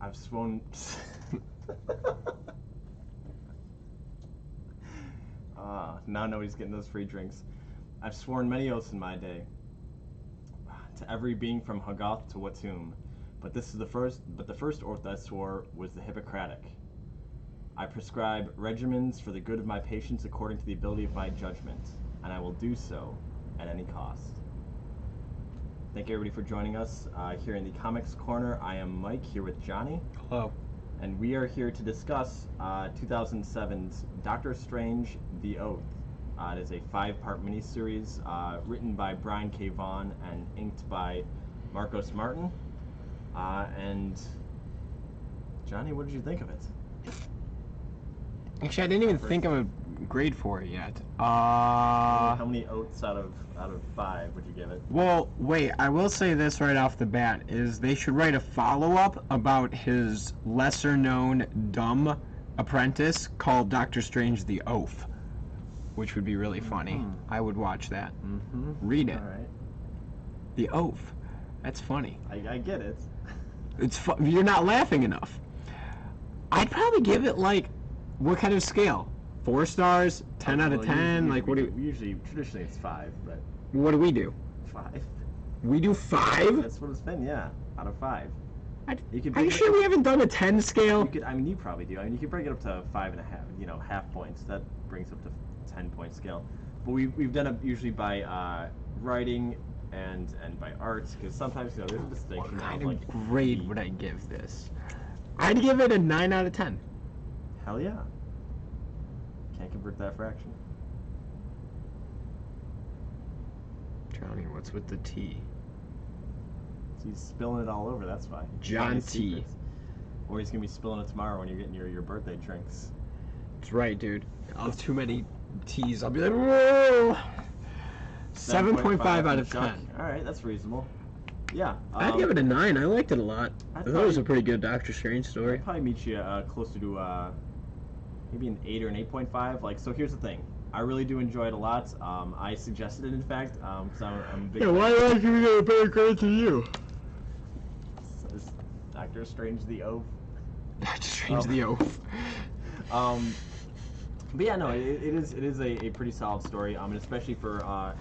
I've sworn... now nobody's getting those free drinks. I've sworn many oaths in my day, to every being from Hoggoth to Watum, but the first oath I swore was the Hippocratic. I prescribe regimens for the good of my patients according to the ability of my judgment, and I will do so at any cost. Thank you everybody for joining us here in the Comics Corner. I am Mike, here with Johnny. Hello. And we are here to discuss 2007's Doctor Strange: The Oath. It is a 5-part miniseries written by Brian K. Vaughan and inked by Marcos Martin. And Johnny, what did you think of it? Actually, I didn't even think of a grade for it yet. How many oaths out of 5 would you give it? Well, wait, I will say this right off the bat, is they should write a follow-up about his lesser-known dumb apprentice called Doctor Strange: The Oath, which would be really funny. I would watch that. Read it. All right. The Oath. That's funny. I get it. You're not laughing enough. I'd probably give it like, what kind of scale? 4 stars? 10 out of 10? Like what do you... Usually, traditionally it's 5, but... What do we do? 5. We do 5? That's what it's been, yeah. Out of 5. Are you sure we haven't done a 10 scale? You could, I mean, you probably do. I mean, you could break it up to 5.5, you know, half points. That brings up to 10-point scale. But we've done it usually by writing and by art, because sometimes, you know, there's a distinction. What kind of, of grade would I give this? I'd give it a 9 out of 10. Hell yeah. Can't convert that fraction. Johnny, what's with the T? He's spilling it all over, that's why. John T. Secrets. Or he's going to be spilling it tomorrow when you're getting your birthday drinks. That's right, dude. I'll have too many T's. I'll be like, whoa! 7.5 out of 10. Alright, that's reasonable. Yeah. I'd give it a 9. I liked it a lot. I thought it was a pretty good Doctor Strange story. I'd probably meet you closer to maybe an 8 or an 8.5. Like, so here's the thing. I really do enjoy it a lot. I suggested it, in fact, because I'm a big fan. Why do I give it a better grade than you? Is Doctor Strange the Oaf? Doctor Strange the Oaf. But yeah, no, it is a pretty solid story, and especially for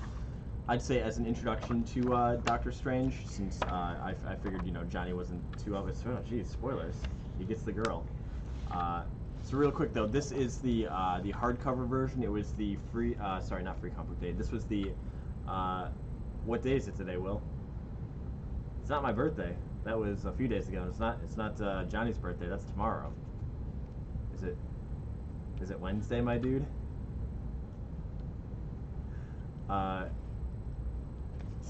I'd say as an introduction to Doctor Strange, since I figured, you know, Johnny wasn't too obvious. Oh, geez, spoilers. He gets the girl. So real quick though, this is the hardcover version. It was the free, sorry, not free comic book day. This was the, what day is it today, Will? It's not my birthday. That was a few days ago. It's not Johnny's birthday. That's tomorrow. Is it Wednesday, my dude? Some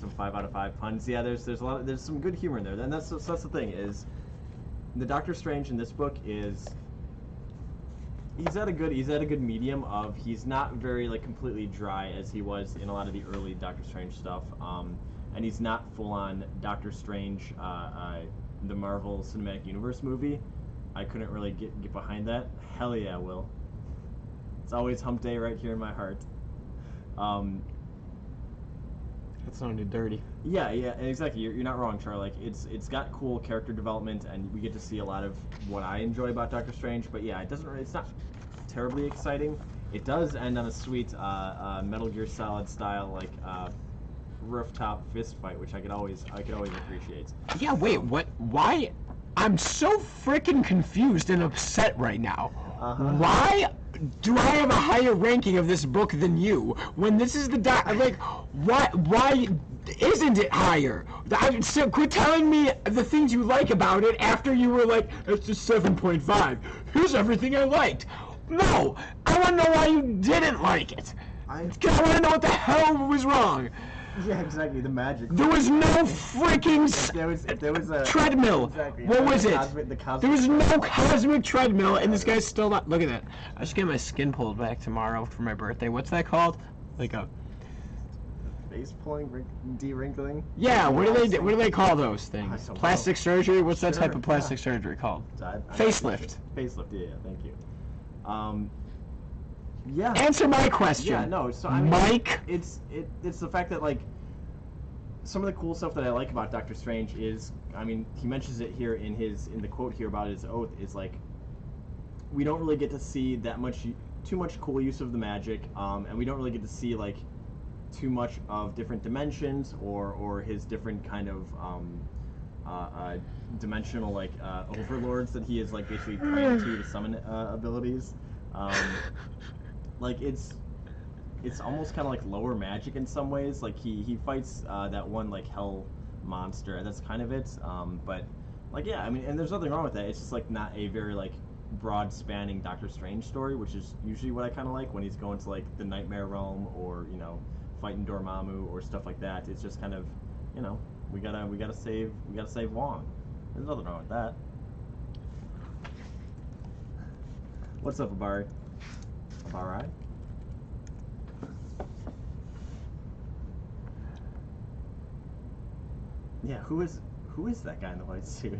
5 out of 5 puns. Yeah, there's some good humor in there. And that's the thing is, the Doctor Strange in this book is he's at a good medium of he's not very like completely dry as he was in a lot of the early Doctor Strange stuff. And he's not full on Doctor Strange, the Marvel Cinematic Universe movie. I couldn't really get behind that. Hell yeah, Will. It's always hump day right here in my heart. That sounded dirty. Yeah, exactly. You're not wrong, Charlie. Like it's got cool character development, and we get to see a lot of what I enjoy about Doctor Strange. But yeah, it's not terribly exciting. It does end on a sweet Metal Gear Solid style like rooftop fist fight, which I could always appreciate. Yeah, wait, what? Why? I'm so freaking confused and upset right now. Why do I have a higher ranking of this book than you when this is the like? Why isn't it higher? So quit telling me the things you like about it after you were like, it's just 7.5. Here's everything I liked. No, I want to know why you didn't like it. I want to know what the hell was wrong. Yeah, exactly. The magic. There was no freaking there was a treadmill. Exactly. What was it? The cosmic there was no cosmic treadmill, and this guy's still not. Look at that. I should get my skin pulled back tomorrow for my birthday. What's that called? Like a face pulling, de-wrinkling. Yeah. What do they call those things? Plastic surgery. What's that type of plastic surgery called? Facelift. Facelift. Yeah. Thank you. Yeah. Answer my question. Yeah, no. So I mean, Mike. It's the fact that like some of the cool stuff that I like about Doctor Strange is, I mean, he mentions it here in the quote here about his oath is like we don't really get to see too much cool use of the magic, and we don't really get to see like too much of different dimensions or his different kind of dimensional like overlords that he is like basically praying to summon abilities. Like it's almost kind of like lower magic in some ways. Like he fights that one like hell monster, and that's kind of it. But like yeah, I mean, and there's nothing wrong with that. It's just like not a very like broad spanning Doctor Strange story, which is usually what I kind of like when he's going to like the Nightmare Realm or you know fighting Dormammu or stuff like that. It's just kind of you know we gotta save Wong. There's nothing wrong with that. What's up, Abari? Abari? Yeah, who is that guy in the white suit?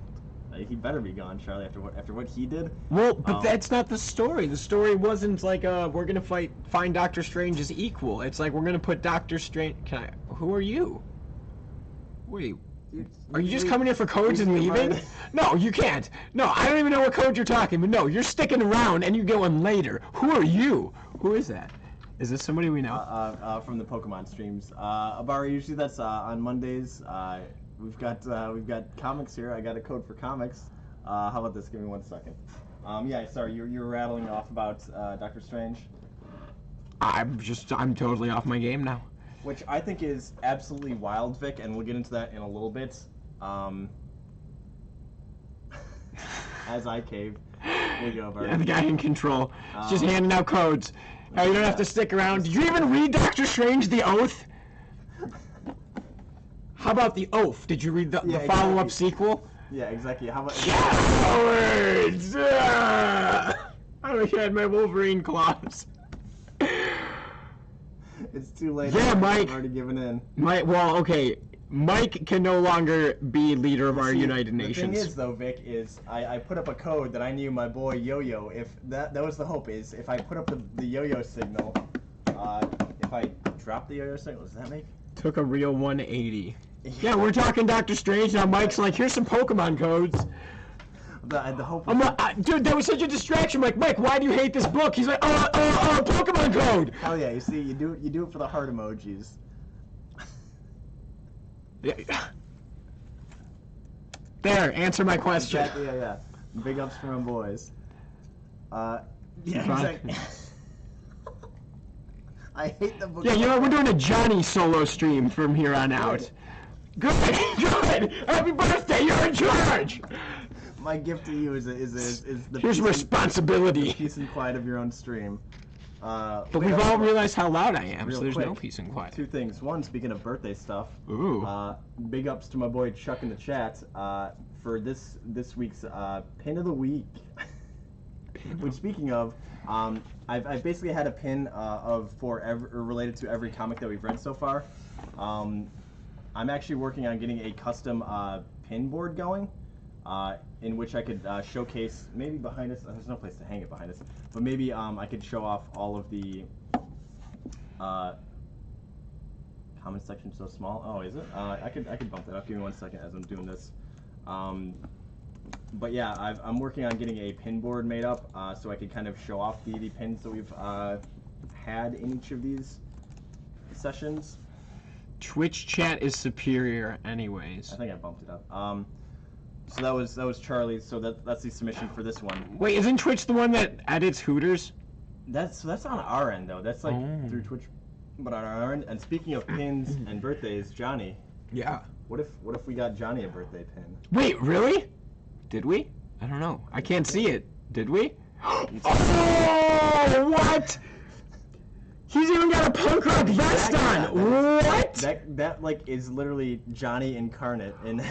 He better be gone, Charlie, after what he did. Well, but that's not the story. The story wasn't like we're gonna find Doctor Strange's equal. It's like we're gonna put Doctor Strange. Who are you? Wait, Are you just coming here for codes and leaving? No, you can't. No, I don't even know what code you're talking, but no, you're sticking around and you get one later. Who are you? Who is that? Is this somebody we know? From the Pokemon streams. Abara, usually that's on Mondays. We've got comics here. I got a code for comics. How about this? Give me 1 second. Yeah, sorry, you were rattling off about Doctor Strange. I'm totally off my game now. Which I think is absolutely wild, Vic, and we'll get into that in a little bit. As I cave. There you go, Bart. Yeah, the guy in control. He's just handing out codes. Oh, you don't have to stick around. Did you even read Doctor Strange, The Oath? How about The Oath? Did you read the follow-up sequel? Yeah, exactly. How about... Cowards! I wish I had my Wolverine claws. It's too late. Yeah, Mike. I've already given in. Well, okay. Mike can no longer be leader of our United Nations. The thing is, though, Vic, is I put up a code that I knew my boy Yo-Yo, if that was the hope, is if I put up the Yo-Yo signal, if I drop the Yo-Yo signal, does that make? Took a real 180. Yeah, we're talking Doctor Strange, now Mike's like, here's some Pokemon codes. The hope. Dude, that was such a distraction. Like, Mike, why do you hate this book? He's like, Pokemon code. Hell yeah! You see, you do it for the heart emojis. Yeah. There, answer my question. Exactly. Yeah. Big ups for my boys. Yeah, exactly. I hate the book. Yeah, you know, we're doing a Johnny solo stream from here on out. Good. Happy birthday! You're in charge. My gift to you is the here's responsibility. The peace and quiet of your own stream. But we've all realized how loud I am, so there's no peace and quiet. 2 things. One, speaking of birthday stuff. Ooh. Big ups to my boy Chuck in the chat for this week's pin of the week. Which, speaking of, I've basically had a pin related to every comic that we've read so far. I'm actually working on getting a custom pin board going. In which I could showcase, maybe behind us, there's no place to hang it behind us, but maybe I could show off all of the comment section so small. Oh, is it? I could bump that up. Give me 1 second as I'm doing this. But yeah, I'm working on getting a pin board made up so I could kind of show off the pins that we've had in each of these sessions. Twitch chat is superior anyways. I think I bumped it up. So that was Charlie. So that's the submission for this one. Wait, isn't Twitch the one that edits Hooters? That's on our end though. That's like through Twitch, but on our end. And speaking of pins and birthdays, Johnny. Yeah. What if we got Johnny a birthday pin? Wait, really? Did we? I don't know. I can't see it. Did we? Oh, what? He's even got a punk rock vest on. What? That like is literally Johnny incarnate in.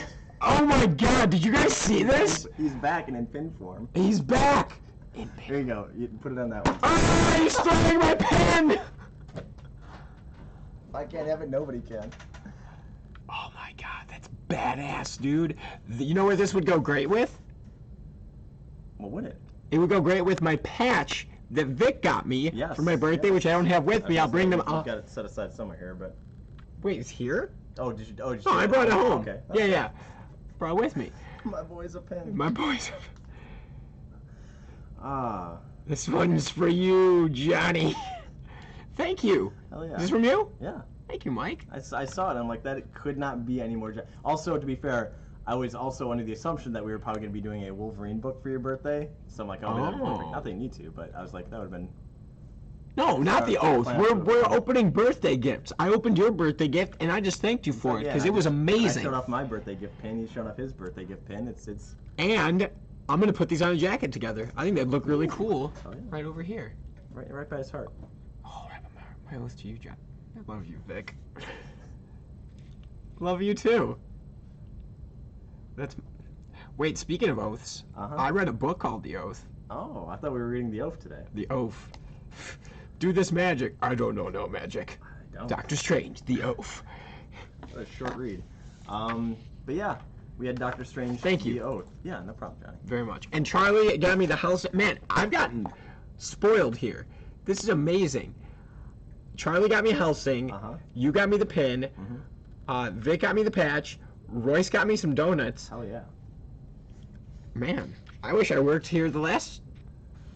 Oh my God! Did you guys see this? He's back and in pin form. He's back. There you go. You put it on that one. Oh, he's stealing my pen! If I can't have it, nobody can. Oh my God, that's badass, dude. You know where this would go great with? What would it? It would go great with my patch that Vic got me for my birthday, which I don't have with me. I'll bring them up. I've got it set aside somewhere here, but. Wait, it's here? Oh, did you? Oh, I brought it home. Okay. Yeah. Brought it with me. My boy's a pen. My boy's a This one's for you, Johnny. Thank you. Hell yeah. Is this from you? Yeah. Thank you, Mike. I saw it. I'm like, that could not be any more. Also, to be fair, I was also under the assumption that we were probably going to be doing a Wolverine book for your birthday. So I'm like, that's perfect. Not that you need to, but I was like, that would have been. No, not the oath. We're opening birthday gifts. I opened your birthday gift, and I just thanked you for it because it was amazing. I showed off my birthday gift pin. He showed off his birthday gift pin. It's. And I'm gonna put these on a jacket together. I think they'd look really cool. Oh, yeah. Right over here. Right by his heart. Oh, my oath to you, John. I love you, Vic. Love you too. Wait, speaking of oaths, I read a book called The Oath. Oh, I thought we were reading The Oath today. The Oath. Do this magic. I don't know no magic. I don't. Doctor Strange, The Oath. What a short read. But yeah, we had Doctor Strange. Thank you. The Oath. Yeah, no problem, Johnny. Very much. And Charlie got me the house. Man, I've gotten spoiled here. This is amazing. Charlie got me Helsing. You got me the pin. Vic got me the patch. Royce got me some donuts. Hell yeah. Man, I wish I worked here the last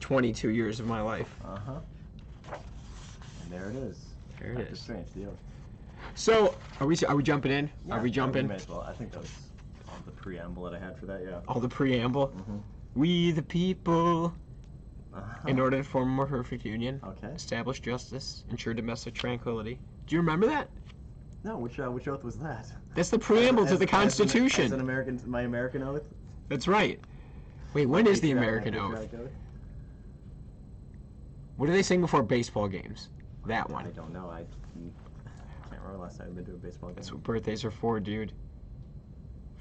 22 years of my life. Uh-huh. And there it is. There it Dr. is. Strange, the Oath. So, are we jumping in? Yeah, Are we jumping? We may as well. I think that was the preamble that I had for that, yeah. All the preamble? Mm-hmm. We the people, Uh-huh. in order to form a more perfect union, Okay. establish justice, ensure domestic tranquility. Do you remember that? No, which oath was that? That's the preamble to the Constitution. As an American, my American oath? That's right. Wait, when is the American Patriotic oath? What do they sing before baseball games? That one. I don't know. I can't remember last time I've been to a baseball game. That's what birthdays are for, dude.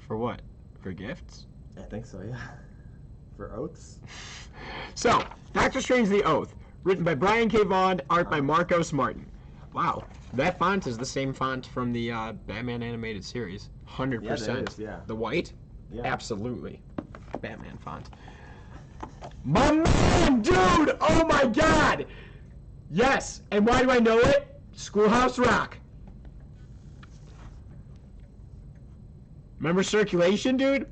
For what? For gifts? I think so, yeah. For oaths? So, Doctor Strange the Oath, written by Brian K. Vaughan, art by Marcos Martin. Wow, that font is the same font from the Batman animated series. 100%. Yeah, that is, yeah. The white? Yeah. Absolutely. Batman font. My man, dude! Oh my god! Yes, and why do I know it? Schoolhouse Rock. Remember circulation, dude?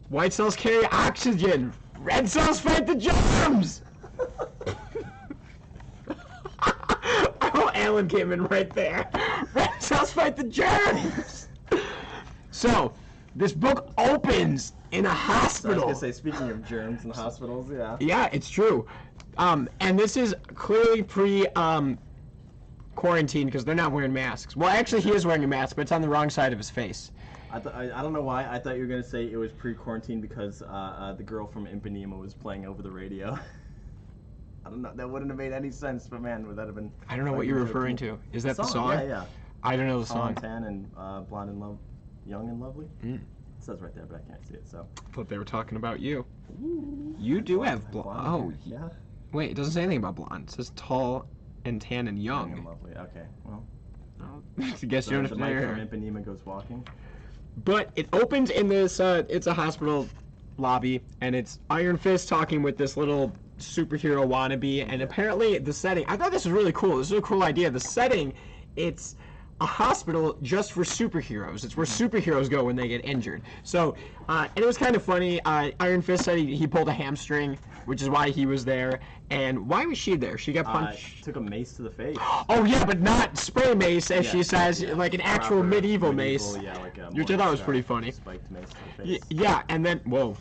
White cells carry oxygen. Red cells fight the germs! Oh, Alan came in right there. Red cells fight the germs! So, this book opens in a So I hospital. was going to say, speaking of germs in hospitals, yeah. Yeah, it's true. And this is clearly quarantine because they're not wearing masks. Well, actually, he is wearing a mask, but it's on the wrong side of his face. I don't know why. I thought you were going to say it was pre-quarantine because the girl from Ipanema was playing over the radio. I don't know. That wouldn't have made any sense, but man, would that have been... I don't know what you're referring to. Is that the song? Yeah, yeah. I don't know the song. Tan and Blonde and Young and Lovely. Mm. It says right there, but I can't see it, so... I thought they were talking about you. You do have blonde. Oh, yeah. wait, it doesn't say anything about blonde. It says tall and tan and Young and young. Lovely. Okay, well... I guess So Jonas the Mike from Ipanema goes walking. But it opens in this, it's a hospital lobby, and it's Iron Fist talking with this little superhero wannabe, and apparently the setting, I thought this was really cool. This is a cool idea. The setting, it's a hospital just for superheroes. It's where superheroes go when they get injured. So, and it was kind of funny. Iron Fist said he pulled a hamstring, which is why he was there. And why was she there? She got punched. Took a mace to the face. Oh yeah, but not spray mace, as she says, yeah. like an actual Proper medieval mace. Yeah, like a Which I thought was pretty funny. Spiked mace to the face. Yeah, and then, whoa.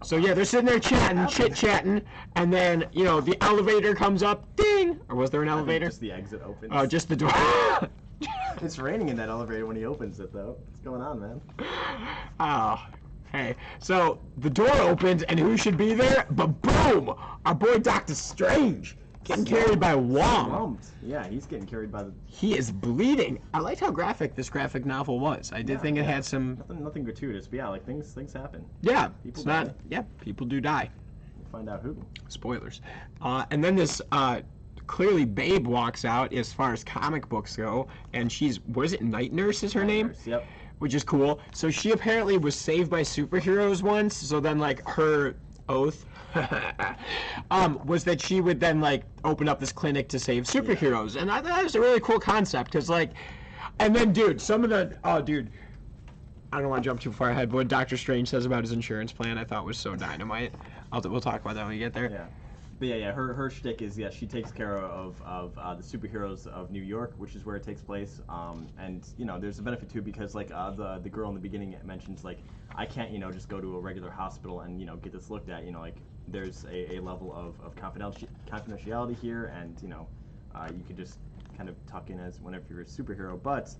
So yeah, they're sitting there chatting, chit-chatting, and then, you know, the elevator comes up, ding! Or was there an I think elevator? just the exit opens. Oh, just the door. It's raining in that elevator when he opens it, though. What's going on, man? Oh, hey. So the door opens, and who should be there? But boom! Our boy Doctor Strange getting carried by Wong. Slumped. Yeah, he's getting carried by the... He is bleeding. I liked how graphic this graphic novel was. I did think it had some... Nothing gratuitous, but yeah, like things happen. Yeah, People it's not... die. Yeah, people do die. We'll find out who. Spoilers. And then this... clearly Babe walks out as far as comic books go, and she's, what is it, Night Nurse is her name? Nurse, yep. Which is cool. So she apparently was saved by superheroes once, so then like her oath was that she would then like open up this clinic to save superheroes. And I thought that was a really cool concept, because like, and then dude, some of the, oh dude, I don't want to jump too far ahead, but what Doctor Strange says about his insurance plan I thought was so dynamite. We'll talk about that when we get there. Yeah. But yeah, her shtick is, she takes care of the superheroes of New York, which is where it takes place. And, you know, there's a benefit too, because, like, the girl in the beginning mentions, like, I can't, you know, just go to a regular hospital and, you know, get this looked at. You know, like, there's a level of confidentiality here, and, you know, you could just kind of tuck in as whenever you're a superhero. But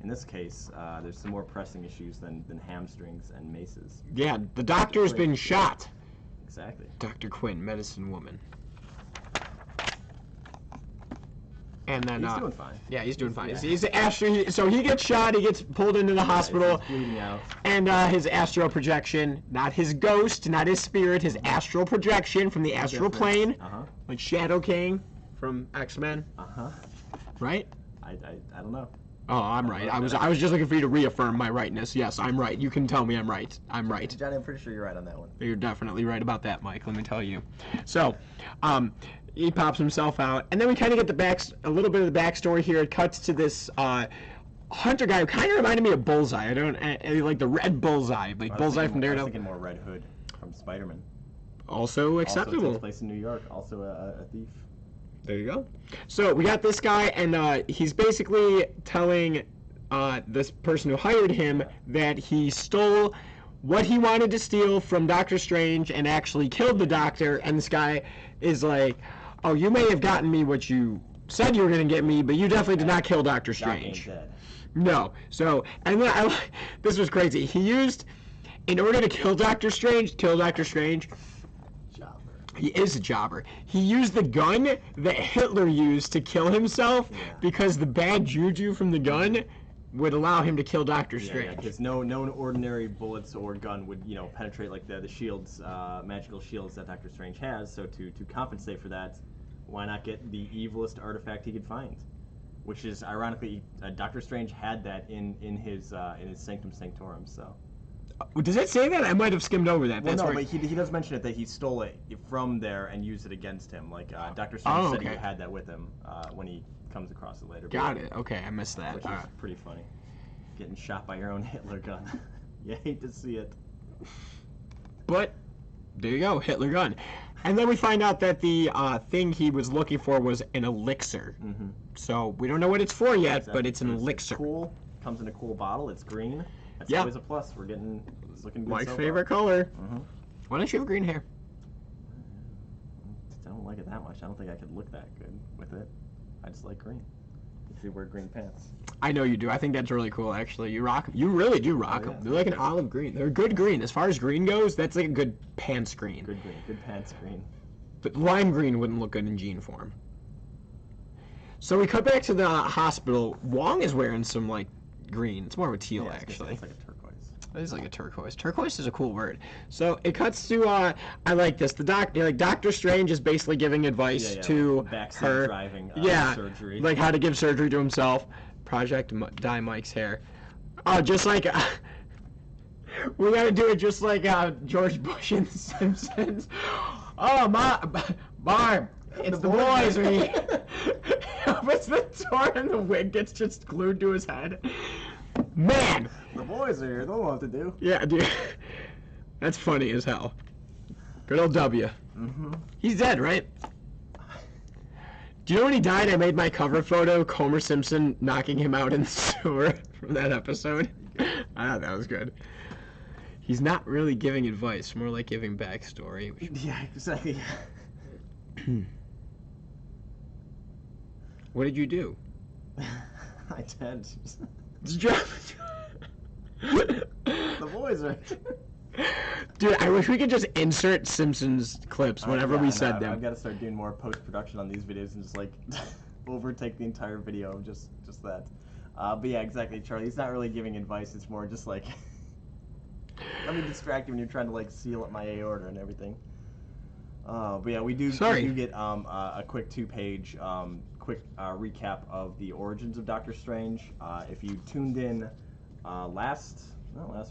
in this case, there's some more pressing issues than hamstrings and maces. Yeah, the doctor's been shot. Exactly. Dr. Quinn, medicine woman. And then He's doing fine. Yeah, he's doing fine. Yeah. He's Astro. So he gets shot. He gets pulled into the hospital. He's bleeding out. And his astral projection, not his ghost, not his spirit, his astral projection from the astral plane, like Shadow King from X-Men. Right? I don't know. Oh, I'm right. I was just looking for you to reaffirm my rightness. Yes, I'm right. You can tell me I'm right. I'm right. Johnny, I'm pretty sure you're right on that one. You're definitely right about that, Mike. Let me tell you. So, he pops himself out, and then we kind of get a little bit of the backstory here. It cuts to this hunter guy who kind of reminded me of Bullseye. Like the red Bullseye, like Bullseye from I was Daredevil. thinking more Red Hood from Spider-Man. Also acceptable. Also takes place in New York. Also a thief. There you go. So we got this guy, and he's basically telling this person who hired him that he stole what he wanted to steal from Doctor Strange and actually killed the Doctor. And this guy is like, "Oh, you may have gotten me what you said you were going to get me, but you definitely did not kill Doctor Strange." Doc ain't dead. No. So, and then this was crazy. He used, in order to kill Doctor Strange. He is a jobber. He used the gun that Hitler used to kill himself because the bad juju from the gun would allow him to kill Doctor Strange. Because no ordinary bullets or gun would, penetrate like the shields, magical shields that Doctor Strange has. So to compensate for that, why not get the evilest artifact he could find? Which is ironically, Doctor Strange had that in his Sanctum Sanctorum. So. Does it say that? I might have skimmed over that. Well, no, but he does mention it that he stole it from there and used it against him. Like Doctor Strange said he had that with him when he comes across it later. Got it. Okay, I missed that. Which is pretty funny. Getting shot by your own Hitler gun. You hate to see it. But there you go, Hitler gun. And then we find out that the thing he was looking for was an elixir. Mm-hmm. So we don't know what it's for yet, but it's an elixir. It's cool. Comes in a cool bottle. It's green. That's always a plus. It's looking good. My so favorite far. color. Mm-hmm. Why don't you have green hair? I don't like it that much. I don't think I could look that good with it. I just like green. If you wear green pants. I know you do. I think that's really cool, actually. You rock them. You really do rock them. They're like an olive green. They're good green. As far as green goes, that's like a good pants green. Good green. Good pants green. But lime green wouldn't look good in jean form. So we cut back to the hospital. Wong is wearing some, like, green. It's more of a teal, actually. It's like a turquoise. It is like a turquoise. Turquoise is a cool word. So it cuts to, I like this. Doctor Strange is basically giving advice to like her. Driving, surgery. Like how to give surgery to himself. Project dye Mike's hair. Just like, we gotta do it just like George Bush in The Simpsons. Oh, Barb, it's the boys. Opens the door and the wig gets just glued to his head. Man! The boys are here. They'll know what to do. Yeah, dude. That's funny as hell. Good old W. Mm-hmm. He's dead, right? Do you know when he died, I made my cover photo Homer Simpson knocking him out in the sewer from that episode? I thought that was good. He's not really giving advice, more like giving backstory. Yeah, exactly. What did you do? I did. The boys are... Dude, I wish we could just insert Simpsons clips whenever we said them. I've got to start doing more post-production on these videos and just, like, overtake the entire video of just that. But yeah, exactly, Charlie. He's not really giving advice. It's more just, like... Let me distract you when you're trying to, like, seal up my aorta and everything. But yeah, we do get a quick 2-page recap of the origins of Doctor Strange. If you tuned in last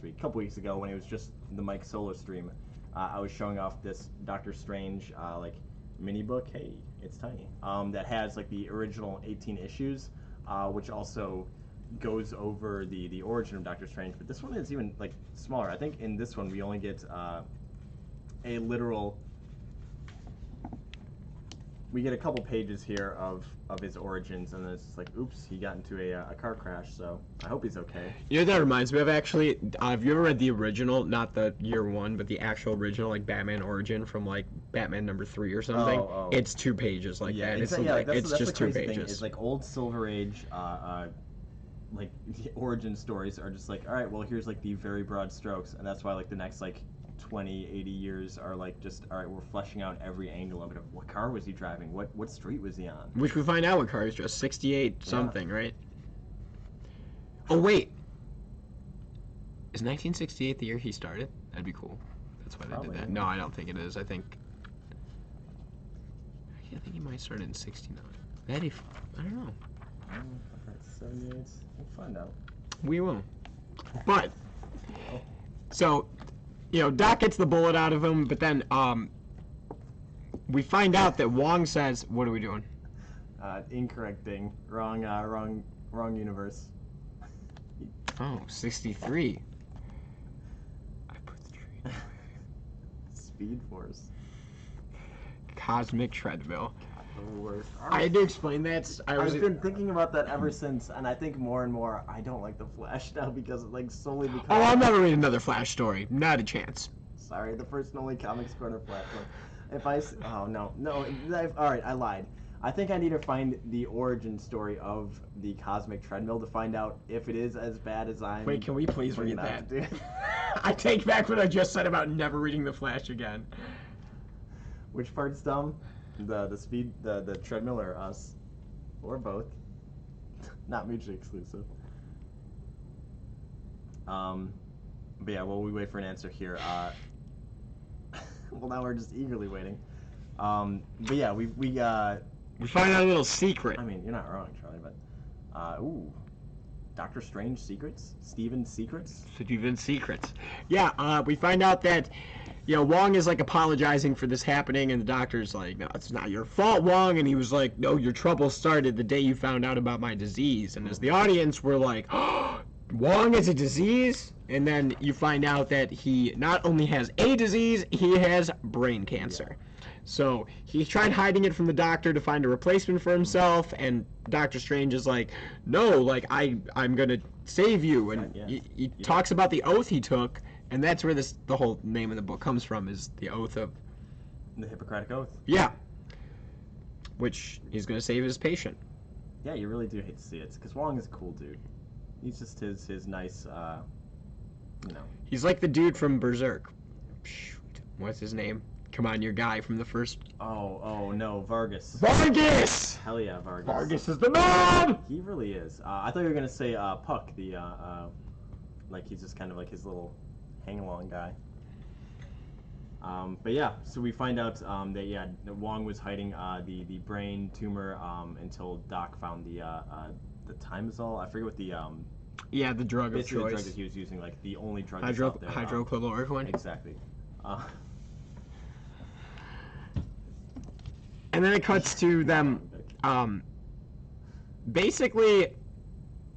week, a couple weeks ago, when it was just the Mike solo stream, I was showing off this Doctor Strange like mini book. Hey, it's tiny. That has like the original 18 issues, which also goes over the origin of Doctor Strange. But this one is even like smaller. I think in this one we only get a literal. We get a couple pages here of his origins, and then it's just like, oops, he got into a car crash, so I hope he's okay. You know what that reminds me of, actually? Have you ever read the original, not the year 1, but the actual original, like, Batman Origin from, like, Batman #3 or something? Oh. It's 2 pages like that. It's that's just 2 pages. Thing. It's like old Silver Age, like, the origin stories are just like, all right, well, here's, like, the very broad strokes, and that's why, like, the next, like, 20, 80 years are like just, all right, we're fleshing out every angle of it. What car was he driving? What street was he on? Which we find out what car he's driving. 68 something, right? Oh, wait. Is 1968 the year he started? That'd be cool. That's why they did that. No, I don't think it is. I think he might start in 69. I don't know. 78. We'll find out. We will. But, so... You know, Doc gets the bullet out of him, but then we find out that Wong says, "What are we doing?" Incorrect thing. Wrong universe. Oh, 63. I put the tree. Speed Force. Cosmic Treadmill. The worst. I had to explain that. I've been thinking about that ever since, and I think more and more I don't like the Flash now because it like solely because. Oh, I'll never read another Flash story. Not a chance. Sorry, the first and only Comics Corner Flash one. If I oh no all right, I lied. I think I need to find the origin story of the Cosmic Treadmill to find out if it is as bad as I'm. Wait, can we please read bringing out that? to do. I take back what I just said about never reading the Flash again. Which part's dumb? The treadmill or us? Or both. Not mutually exclusive. But yeah, while we wait for an answer here, well now we're just eagerly waiting. But yeah, we find out a little secret. I mean, you're not wrong, Charlie, but ooh. Doctor Strange secrets? Steven's secrets? Steven's secrets. Yeah, we find out that, you know, Wong is like apologizing for this happening, and the doctor's like, no, it's not your fault, Wong. And he was like, no, your trouble started the day you found out about my disease. And as the audience were like, oh, Wong is a disease? And then you find out that he not only has a disease, he has brain cancer. Yeah. So he tried hiding it from the doctor to find a replacement for himself, and Doctor Strange is like, no, like, I'm gonna save you. And he talks about the oath he took, and that's where the whole name of the book comes from, is the oath of... The Hippocratic Oath. Yeah. Which he's gonna save his patient. Yeah, you really do hate to see it, because Wong is a cool dude. He's just his nice, you know... He's like the dude from Berserk. Shoot, what's his name? Come on, your guy from the first... Oh, no, Vargas. Vargas! Hell yeah, Vargas. Vargas is the man! He really is. I thought you were going to say Puck, the, like, he's just kind of like his little hang-along guy. But yeah, so we find out that, yeah, Wong was hiding the brain tumor until Doc found the Timazole. I forget what the... yeah, the drug of choice. Basically the drug that he was using, like, the only drug that's out there. Hydrochloroquine? Exactly. And then it cuts to them, basically,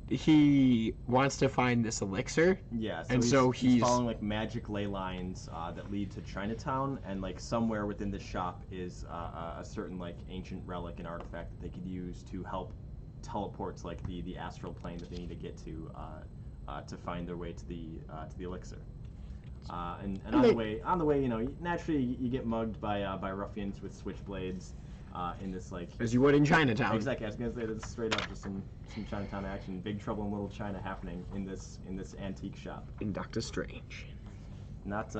he wants to find this elixir. Yeah, so he's following, like, magic ley lines that lead to Chinatown, and, like, somewhere within the shop is a certain, like, ancient relic and artifact that they could use to help teleport to, like, the astral plane that they need to get to find their way to the elixir. And on the way, you know, naturally you get mugged by ruffians with switchblades in this, like... As you would in Chinatown. Exactly, I was gonna say that's straight up just some Chinatown action. Big Trouble in Little China happening in this antique shop. In Doctor Strange. Not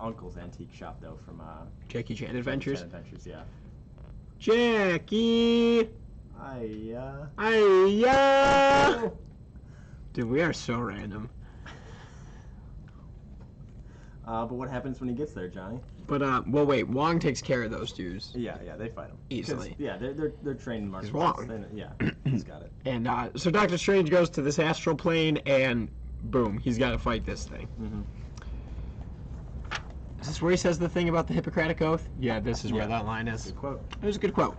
Uncle's antique shop though, from Jackie Chan Adventures. Chan Adventures, yeah. Jackie. Hiya. Hiya. Dude, we are so random. But what happens when he gets there, Johnny? But well, wait. Wong takes care of those dudes. Yeah, they fight him easily. Yeah, they're trained in martial arts. Yeah, he's got it. And so Doctor Strange goes to this astral plane, and boom, he's got to fight this thing. Mm-hmm. Is this where he says the thing about the Hippocratic Oath? Yeah, this is where that line is. Good quote. It was a good quote.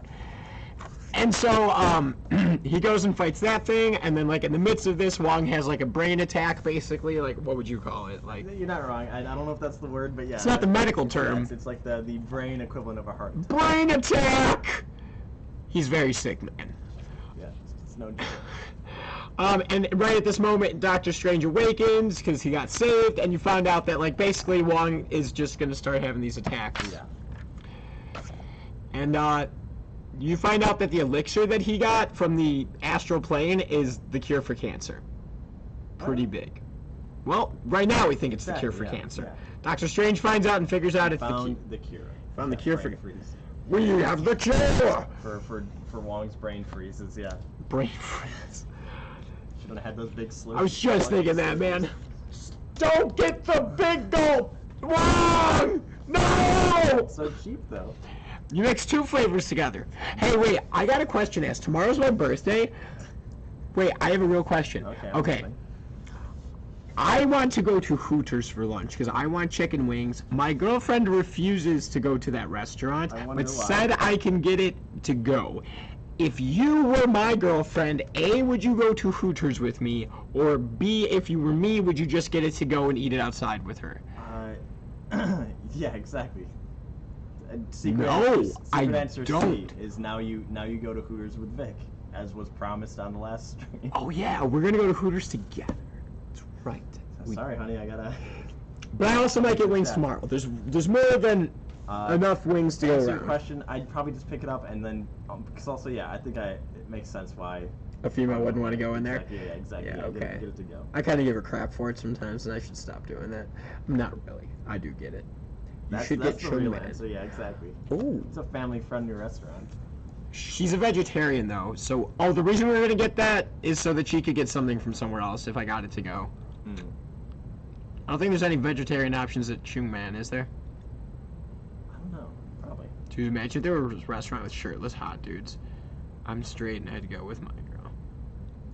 And so he goes and fights that thing, and then, like, in the midst of this, Wong has, like, a brain attack, basically. Like, what would you call it? Like, you're not wrong. I don't know if that's the word, but yeah. It's not the medical term. It's like the brain equivalent of a heart attack. Brain attack! He's very sick, man. Yeah, it's no joke. And right at this moment, Doctor Strange awakens because he got saved, and you find out that, like, basically Wong is just going to start having these attacks. Yeah. And, you find out that the elixir that he got from the astral plane is the cure for cancer. Pretty big. Well, right now we think it's the cure for cancer. Yeah. Doctor Strange finds out and figures out it's the cure. Found the cure for freeze. We have the cure for Wong's brain freezes. Yeah. Brain freeze. Shouldn't have had those big slurps. I was just thinking that, man. Don't get the big gulp, Wong! No! So cheap though. You mix two flavors together. Hey, wait, I got a question to ask. Tomorrow's my birthday. Wait, I have a real question. Okay. I want to go to Hooters for lunch because I want chicken wings. My girlfriend refuses to go to that restaurant, but said I can get it to go. if you were my girlfriend, A, would you go to Hooters with me? Or B, if you were me, would you just get it to go and eat it outside with her? Yeah, exactly. No, I answer don't. C is now you go to Hooters with Vic, as was promised on the last stream. Oh yeah, we're gonna go to Hooters together. That's right. Sorry, honey, I gotta. But I also might get wings tomorrow. There's more than enough wings to go answer around. your question, I'd probably just pick it up and then because also I think it makes sense why a female wouldn't want to go in there. Exactly, yeah, exactly. Yeah, okay. Get it to go. I kind of give her crap for it sometimes, and I should stop doing that. Not really. I do get it. That's the real answer. Yeah, exactly. Oh. It's a family-friendly restaurant. She's a vegetarian though, so the reason we were gonna get that is so that she could get something from somewhere else if I got it to go. I don't think there's any vegetarian options at Chung Man, is there? I don't know. Probably. Dude, imagine if there was a restaurant with shirtless hot dudes. I'm straight and I'd go with my girl.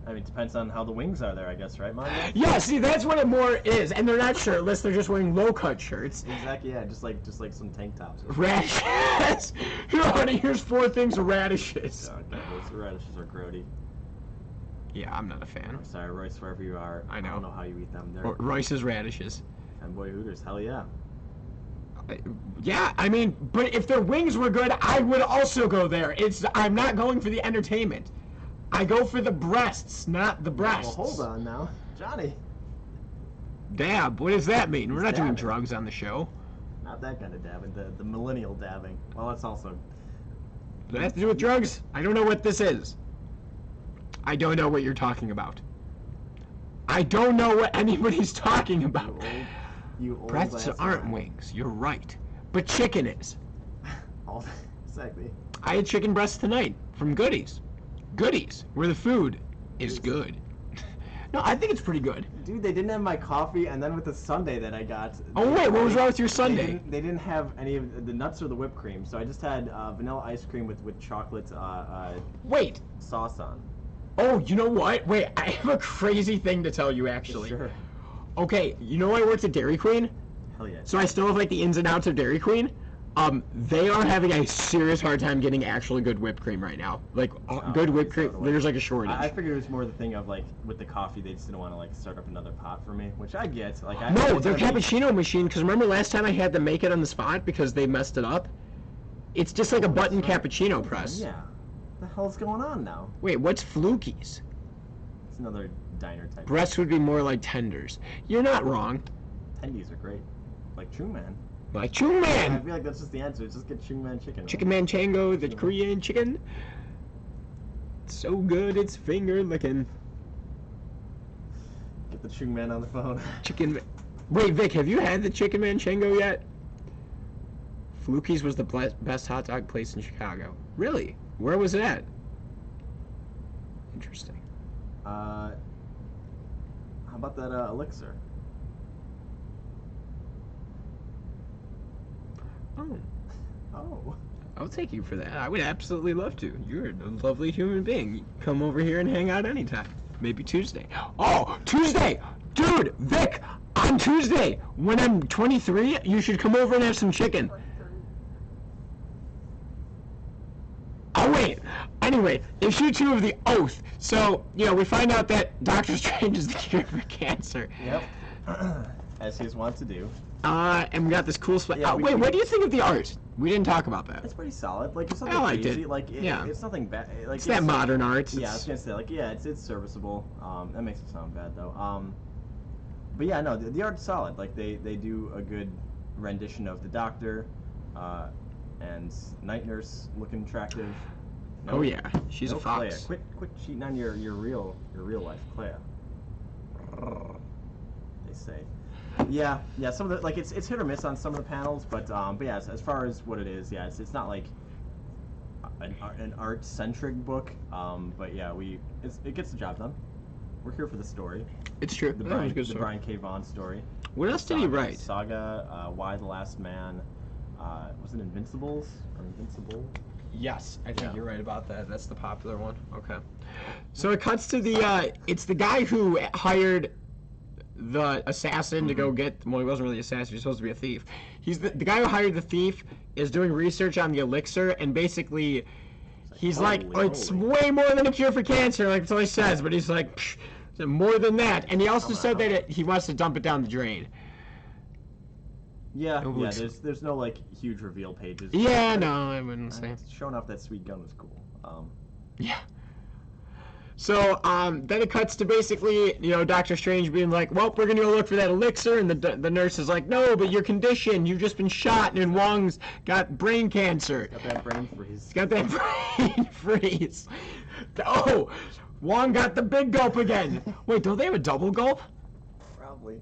I mean, it depends on how the wings are there, I guess, right, Mario? Yeah, see, that's what it more is. And they're not shirtless, they're just wearing low-cut shirts. Exactly, yeah, just like some tank tops. Radishes! Here, honey, here's 4 things of radishes. Oh, God, those radishes are grody. Yeah, I'm not a fan. I'm sorry, Royce, wherever you are. I know. I don't know how you eat them. They're Royce's radishes. Fanboy Hooters, hell yeah. Yeah, I mean, but if their wings were good, I would also go there. I'm not going for the entertainment. I go for the breasts, not the breasts. Well, hold on now. Johnny. Dab, what does that mean? We're not doing dabbing. drugs on the show. Not that kind of dabbing, the millennial dabbing. Well, that's also... Does that have to do with drugs? I don't know what this is. I don't know what you're talking about. I don't know what anybody's talking about. You old Breasts aren't wings, you're right. But chicken is. Exactly. I had chicken breasts tonight from Goodies. Goodies, where the food is good. No, I think it's pretty good. Dude, they didn't have my coffee, and then with the sundae that I got... Oh wait, what was wrong with your sundae? They didn't have any of the nuts or the whipped cream, so I just had vanilla ice cream with chocolate Wait. sauce on. Oh, you know what? Wait, I have a crazy thing to tell you, actually. Sure. Okay, you know I worked at Dairy Queen? Hell yeah. So I still have, like, the ins and outs of Dairy Queen. They are having a serious hard time getting actually good whipped cream right now. Like, good whipped cream, there's, like, a shortage. I figured it was more the thing of, like, with the coffee, they just didn't want to, like, start up another pot for me, which I get. Like, No, their cappuccino machine, because remember last time I had to make it on the spot because they messed it up? It's just like a button cappuccino press. Yeah. What the hell's going on now? Wait, what's Flukies? It's another diner type. Breasts would be more like tenders. You're not wrong. Tendies are great. Like Chung Man. Like Chung Man! I feel like that's just the answer. Just get Chung Man chicken. Right? Chicken Manchango, the Korean chicken. It's so good, it's finger licking. Get the Chung Man on the phone. Wait, Vic, have you had the Chicken Manchango yet? Flukies was the best hot dog place in Chicago. Really? Where was it at? Interesting. How about that elixir? Oh. Oh. I'll take you for that. I would absolutely love to. You're a lovely human being. Come over here and hang out anytime. Maybe Tuesday. Oh, Tuesday! Dude, Vic, on Tuesday, when I'm 23, you should come over and have some chicken. Oh, wait. Anyway, issue 2 of the Oath. So, we find out that Doctor Strange is the cure for cancer. Yep. As he's wont to do. And we got this cool spot. Yeah, wait, what do you think of the art? We didn't talk about that. It's pretty solid. Like, it's nothing I liked crazy. it. Like, Yeah. It's nothing bad. Like, It's that modern art. Yeah, I was gonna say, like, yeah, it's serviceable. That makes it sound bad though. But yeah, no, the art's solid. Like, they do a good rendition of the Doctor, and Night Nurse looking attractive. Oh yeah, she's a fox. Clea. Quit cheating on your real life, Clea. They say. Yeah, some of the, like, it's hit or miss on some of the panels, but yeah, as far as what it is, yeah, it's not like an art-centric book, but yeah, it gets the job done. We're here for the story. It's true. The Brian K. Vaughan story. What else did he write? Saga, Why the Last Man, was it Invincibles or Invincible? Yes, I think you're right about that. That's the popular one. Okay. So it cuts to the, it's the guy who hired the assassin to go get, well, he wasn't really an assassin, he's supposed to be a thief. He's the guy who hired the thief is doing research on the elixir, and basically He's like, holy it's moly. way more than a cure for cancer, like that's all he says, but he's like, psh, more than that. And he also said that he wants to dump it down the drain. Yeah, there's no like huge reveal pages. Yeah, no, I wouldn't say. Showing off that sweet gun was cool. Yeah. So then it cuts to basically, Doctor Strange being like, well, we're going to go look for that elixir, and the nurse is like, no, but your condition, you've just been shot, and Wong's got brain cancer. Got that brain freeze. He's got that brain freeze. Oh, Wong got the big gulp again. Wait, don't they have a double gulp? Probably.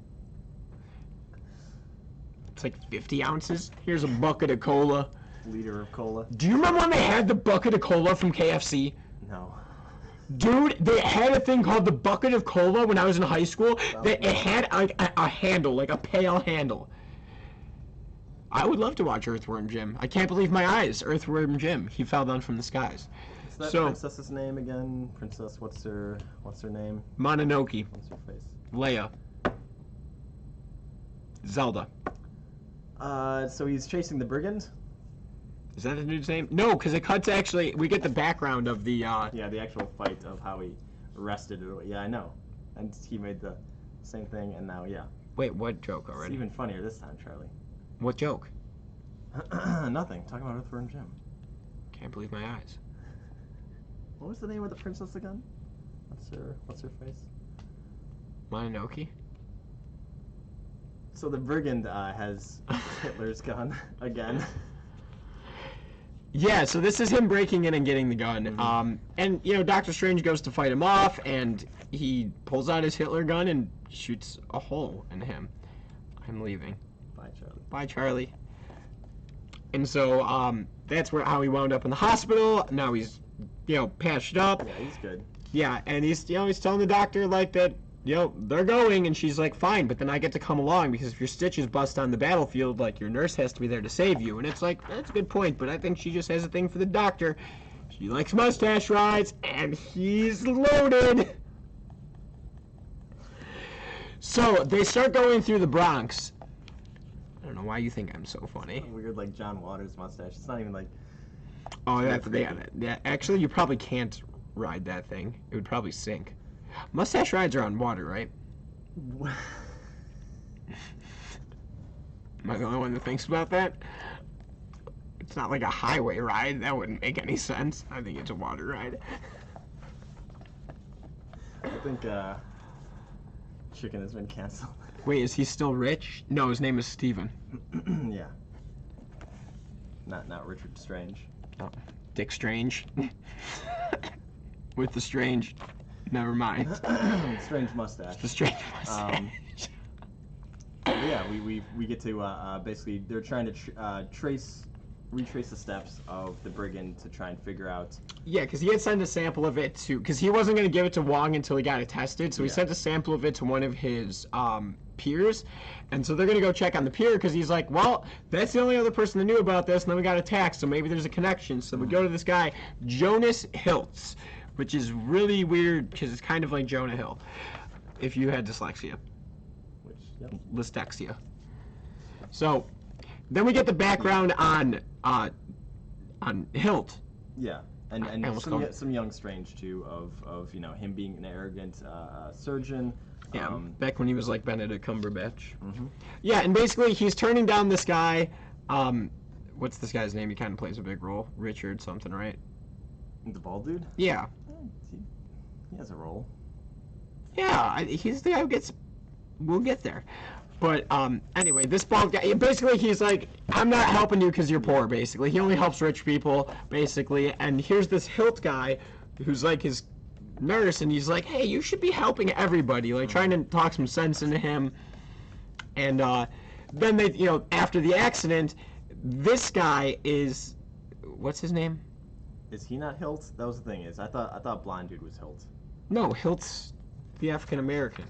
It's like 50 ounces. Here's a bucket of cola. Liter of cola. Do you remember when they had the bucket of cola from KFC? No. Dude, they had a thing called the bucket of cola when I was in high school. That it had a handle, like a pale handle. I would love to watch Earthworm Jim. I can't believe my eyes. Earthworm Jim. He fell down from the skies. What's that princess's name again? Princess, what's her name? Mononoke. What's her face? Leia. Zelda. So he's chasing the brigand? Is that the dude's name? No, because it cuts actually, we get the background of the... Yeah, the actual fight of how he arrested it. Yeah, I know. And he made the same thing, and now, yeah. Wait, what joke already? It's even funnier this time, Charlie. What joke? Nothing. Talking about Earthworm Jim. Can't believe my eyes. What was the name of the princess again? What's her face? Mononoke? So the brigand has Hitler's gun again. Yeah, so this is him breaking in and getting the gun. And, Doctor Strange goes to fight him off, and he pulls out his Hitler gun and shoots a hole in him. I'm leaving. Bye, Charlie. Bye, Charlie. And so that's how he wound up in the hospital. Now he's, patched up. Yeah, he's good. Yeah, and he's telling the doctor, like, that, they're going, and she's like, fine, but then I get to come along, because if your stitches bust on the battlefield, like, your nurse has to be there to save you. And it's like, that's a good point, but I think she just has a thing for the doctor. She likes mustache rides, and he's loaded. So, they start going through the Bronx. I don't know why you think I'm so funny. Weird, like, John Waters mustache. It's not even, like... Oh, yeah, actually, you probably can't ride that thing. It would probably sink. Mustache rides are on water, right? Am I the only one that thinks about that? It's not like a highway ride. That wouldn't make any sense. I think it's a water ride. I think, Chicken has been canceled. Wait, is he still rich? No, his name is Steven. Yeah. Not Richard Strange. Oh, Dick Strange. With the strange... Never mind. Strange mustache. The strange mustache. Yeah, we get to basically they're trying to retrace the steps of the brigand to try and figure out. Yeah, because he had sent a sample of it to, because he wasn't going to give it to Wong until he got it tested, so he sent a sample of it to one of his peers, and so they're going to go check on the peer because he's like, well, that's the only other person that knew about this, and then we got attacked, so maybe there's a connection. So we go to this guy, Jonas Hiltz, which is really weird because it's kind of like Jonah Hill, if you had dyslexia. Which, yep. Dyslexia. So, then we get the background on Hilt. Yeah, and some young Strange too of him being an arrogant surgeon. Yeah, back when he was like Benedict Cumberbatch. Yeah, and basically he's turning down this guy. What's this guy's name? He kind of plays a big role. Richard something, right? The bald dude? Yeah. He has a role. Yeah, he's the guy who gets... We'll get there. But, anyway, this bald guy... Basically, he's like, I'm not helping you because you're poor, basically. He only helps rich people, basically. And here's this Hilt guy who's like his nurse, and he's like, hey, you should be helping everybody. Like, trying to talk some sense into him. And, then they, after the accident, this guy is... What's his name? Is he not Hiltz? That was the thing. I thought blind dude was Hiltz. No, Hiltz, the African American.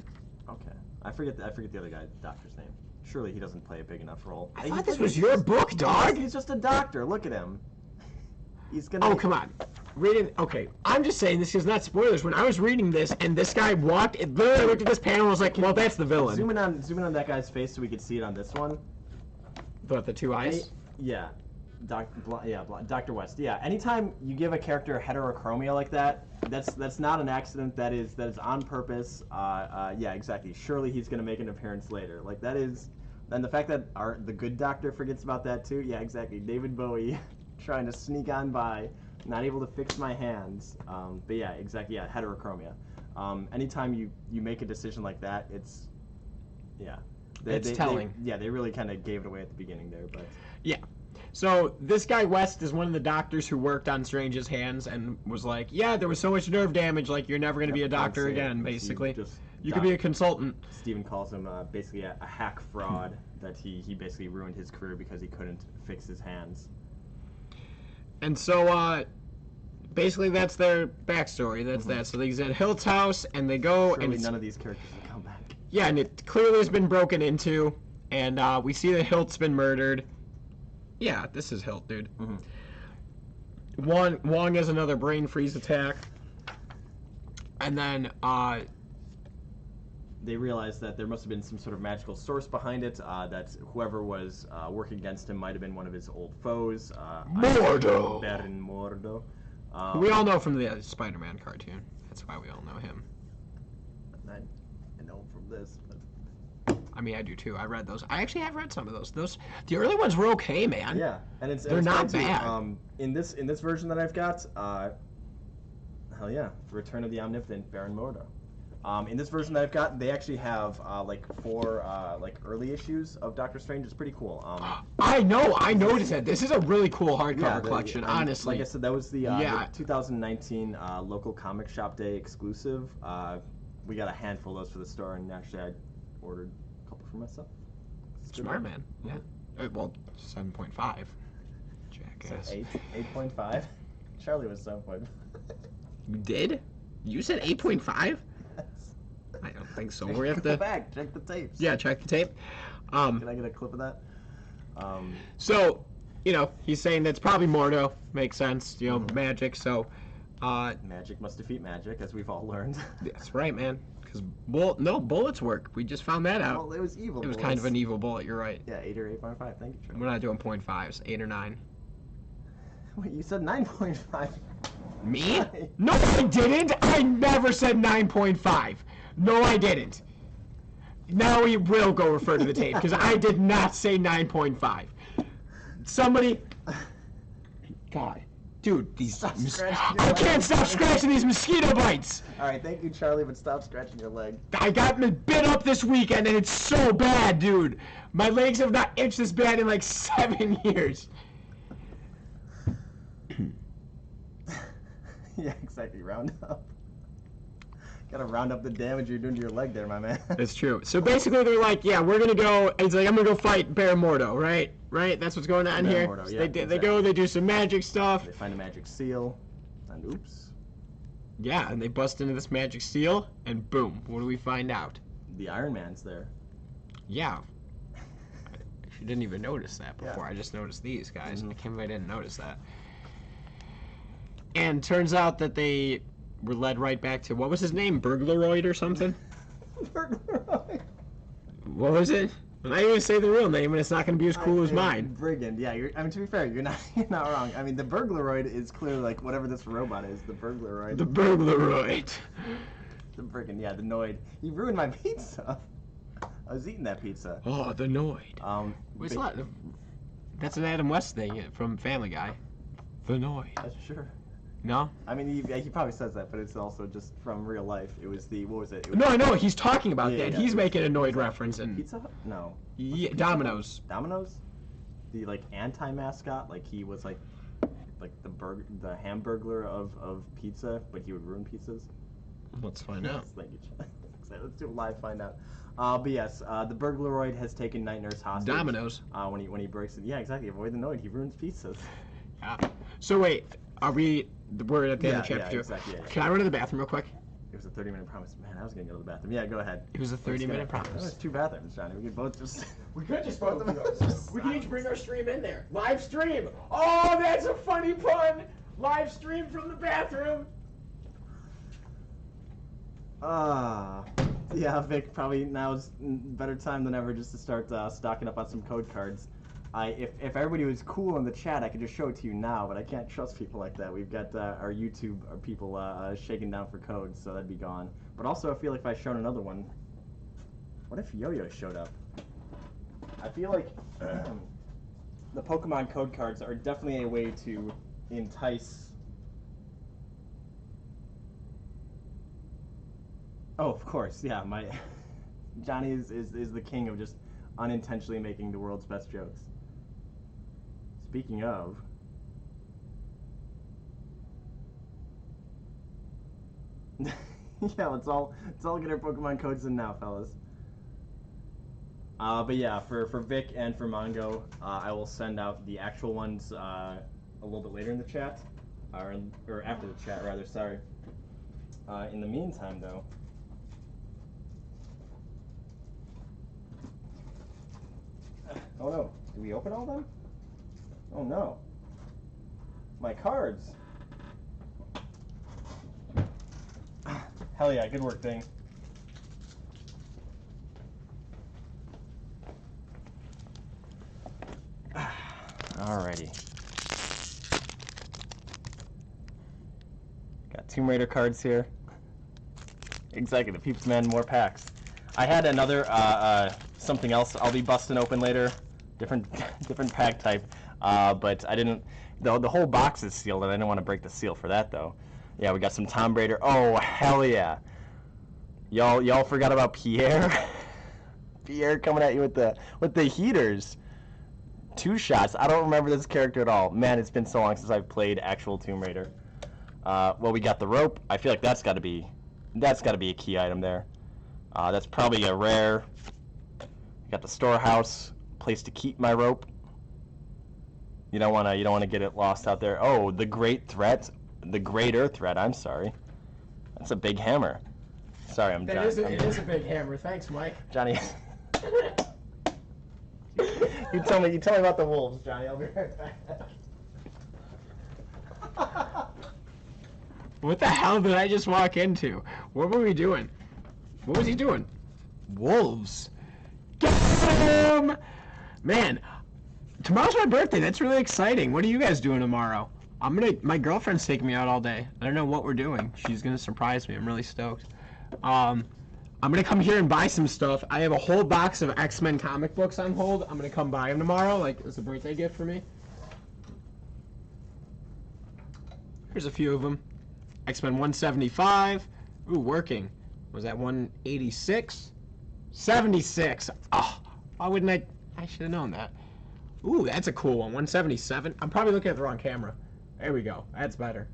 Okay, I forget the other guy, doctor's name. Surely he doesn't play a big enough role. I thought this was your book, dog. He's just a doctor. Look at him. He's gonna. Oh, come on. Reading. Okay, I'm just saying this is not spoilers. When I was reading this and this guy walked, literally I looked at this panel and was like, well, that's the villain. Zoom in on that guy's face so we could see it on this one. The two eyes. Yeah. Dr. West. Yeah, anytime you give a character heterochromia like that, that's not an accident. That is on purpose. Yeah, exactly. Surely he's gonna make an appearance later. Like that is, and the fact that the good doctor forgets about that too. Yeah, exactly. David Bowie trying to sneak on by, not able to fix my hands. But yeah, exactly. Yeah, heterochromia. Anytime you make a decision like that, it's it's telling. They really kind of gave it away at the beginning there, but yeah. So this guy West is one of the doctors who worked on Strange's hands and was like, yeah, there was so much nerve damage, like you're never going to be a doctor again, basically. You could be a consultant. Stephen calls him basically a hack fraud that he basically ruined his career because he couldn't fix his hands. And so basically that's their backstory. That's that. So he's at Hiltz house and they go Surely and none of these characters will come back. Yeah, and it clearly has been broken into, and we see that Hilt's been murdered. Yeah, this is Hilt, dude. Wong has another brain freeze attack. And then, they realize that there must have been some sort of magical source behind it, that whoever was working against him might have been one of his old foes. Mordo! Baron Mordo. We all know from the Spider-Man cartoon. That's why we all know him. I know him from this, but... I mean, I do too. I read those. I actually have read some of those. The early ones were okay, man. Yeah, and they're not bad. In this version that I've got, hell yeah, Return of the Omnipotent Baron Mordo. In this version that I've got, they actually have like 4 like early issues of Doctor Strange. It's pretty cool. I know. I noticed that. This is a really cool hardcover collection. Honestly, like I said, that was the 2019 local comic shop day exclusive. We got a handful of those for the store, and actually I ordered a couple for myself. Smart man. Yeah. Well, 7.5. Jackass. 8.5. Charlie was 7.5. You did? You said 8.5? I don't think so. We have to go back. Check the tapes. Yeah, check the tape. Can I get a clip of that? So, he's saying that's probably Mordo. Makes sense. Magic. So, magic must defeat magic, as we've all learned. That's right, man. Because bullets work. We just found that out. Well, it was evil. It was kind of an evil bullet. You're right. Yeah, 8 or 8.5. Thank you, Charlie. We're not doing 0.5s. 8 or 9. Wait, you said 9.5. Me? No, I didn't. I never said 9.5. No, I didn't. Now we will go refer to the tape because I did not say 9.5. Somebody. God. Dude, I can't stop scratching these mosquito bites. All right, thank you, Charlie, but stop scratching your leg. I got bit up this weekend, and it's so bad, dude. My legs have not itched this bad in like 7 years. Yeah, exactly. Round up. Gotta round up the damage you're doing to your leg there, my man. That's true. So basically, they're like, yeah, we're gonna go. And he's like, I'm gonna go fight Baron Mordo, right? Right? That's what's going on here. Mordo, So yeah, they go, they do some magic stuff. They find a magic seal, and oops. Yeah, and they bust into this magic seal, and boom, what do we find out? The Iron Man's there. Yeah. I didn't even notice that before. Yeah. I just noticed these guys. I can't believe I didn't notice that. And turns out that they were led right back to, what was his name? Burglaroid or something? Burglaroid. What was it? I'm not even going to say the real name, and it's not going to be as cool as mine. Brigand, yeah. I mean, to be fair, you're not wrong. I mean, the Burglaroid is clearly like whatever this robot is, the Burglaroid. The Burglaroid. The Brigand, yeah, the Noid. He ruined my pizza. I was eating that pizza. Oh, the Noid. That's an Adam West thing from Family Guy. The Noid. That's sure. No? I mean, he probably says that, but it's also just from real life. It was the, what was it? No, I know, he's talking about that. He's making a Noid reference. And Pizza Hut? No. Yeah, Domino's. Domino's? The, like, anti-mascot? Like, he was, like the Hamburglar of pizza, but he would ruin pizzas? Let's find out. Thank you. Let's do a live find out. But yes, the Burglaroid has taken Night Nurse hostage. Domino's. When he breaks it. Yeah, exactly. Avoid the Noid. He ruins pizzas. Yeah. So wait, we're at the end of chapter 2. Exactly, yeah. Can I run to the bathroom real quick? It was a 30-minute promise. Man, I was going to go to the bathroom. Yeah, go ahead. It was a 30-minute promise. There's 2 bathrooms, Johnny. We could both just... We could just both do those. We could each bring our stream in there. Live stream! Oh, that's a funny pun! Live stream from the bathroom! Yeah, Vic, probably now is better time than ever just to start stocking up on some code cards. if everybody was cool in the chat, I could just show it to you now, but I can't trust people like that. We've got our YouTube people shaking down for codes, so that'd be gone. But also, I feel like if I showed another one, what if Yo-Yo showed up? I feel like the Pokemon code cards are definitely a way to entice. Oh, of course, yeah. My Johnny is the king of just unintentionally making the world's best jokes. Speaking of, yeah, let's all get our Pokemon codes in now, fellas. But yeah, for Vic and for Mongo, I will send out the actual ones a little bit later in the chat, or after the chat rather. Sorry. In the meantime, though. Oh no! Did we open all of them? Oh no! My cards! Hell yeah, good work, Ding. Alrighty. Got Tomb Raider cards here. Executive Peeps Man, more packs. I had another something else I'll be busting open later. Different pack type. But I didn't. The whole box is sealed, and I didn't want to break the seal for that though. Yeah, we got some Tomb Raider. Oh hell yeah! Y'all forgot about Pierre. Pierre coming at you with the heaters. 2 shots. I don't remember this character at all. Man, it's been so long since I've played actual Tomb Raider. Well, we got the rope. I feel like that's got to be a key item there. That's probably a rare. Got the storehouse, place to keep my rope. You don't want to get it lost out there. Oh, the great threat, the greater threat. I'm sorry. That's a big hammer. Sorry, I'm Johnny. It is a big hammer. Thanks, Mike. Johnny. You tell me about the wolves, Johnny. I'll be right back. What the hell did I just walk into? What were we doing? What was he doing? Wolves. Get him! Man, tomorrow's my birthday. That's really exciting. What are you guys doing tomorrow? My girlfriend's taking me out all day. I don't know what we're doing. She's gonna surprise me. I'm really stoked. I'm gonna come here and buy some stuff. I have a whole box of X-Men comic books on hold. I'm gonna come buy them tomorrow, like as a birthday gift for me. Here's a few of them. X-Men 175. Ooh, working. Was that 186? 76. Oh, why wouldn't I? I should have known that. Ooh, that's a cool one. 177. I'm probably looking at the wrong camera. There we go. That's better.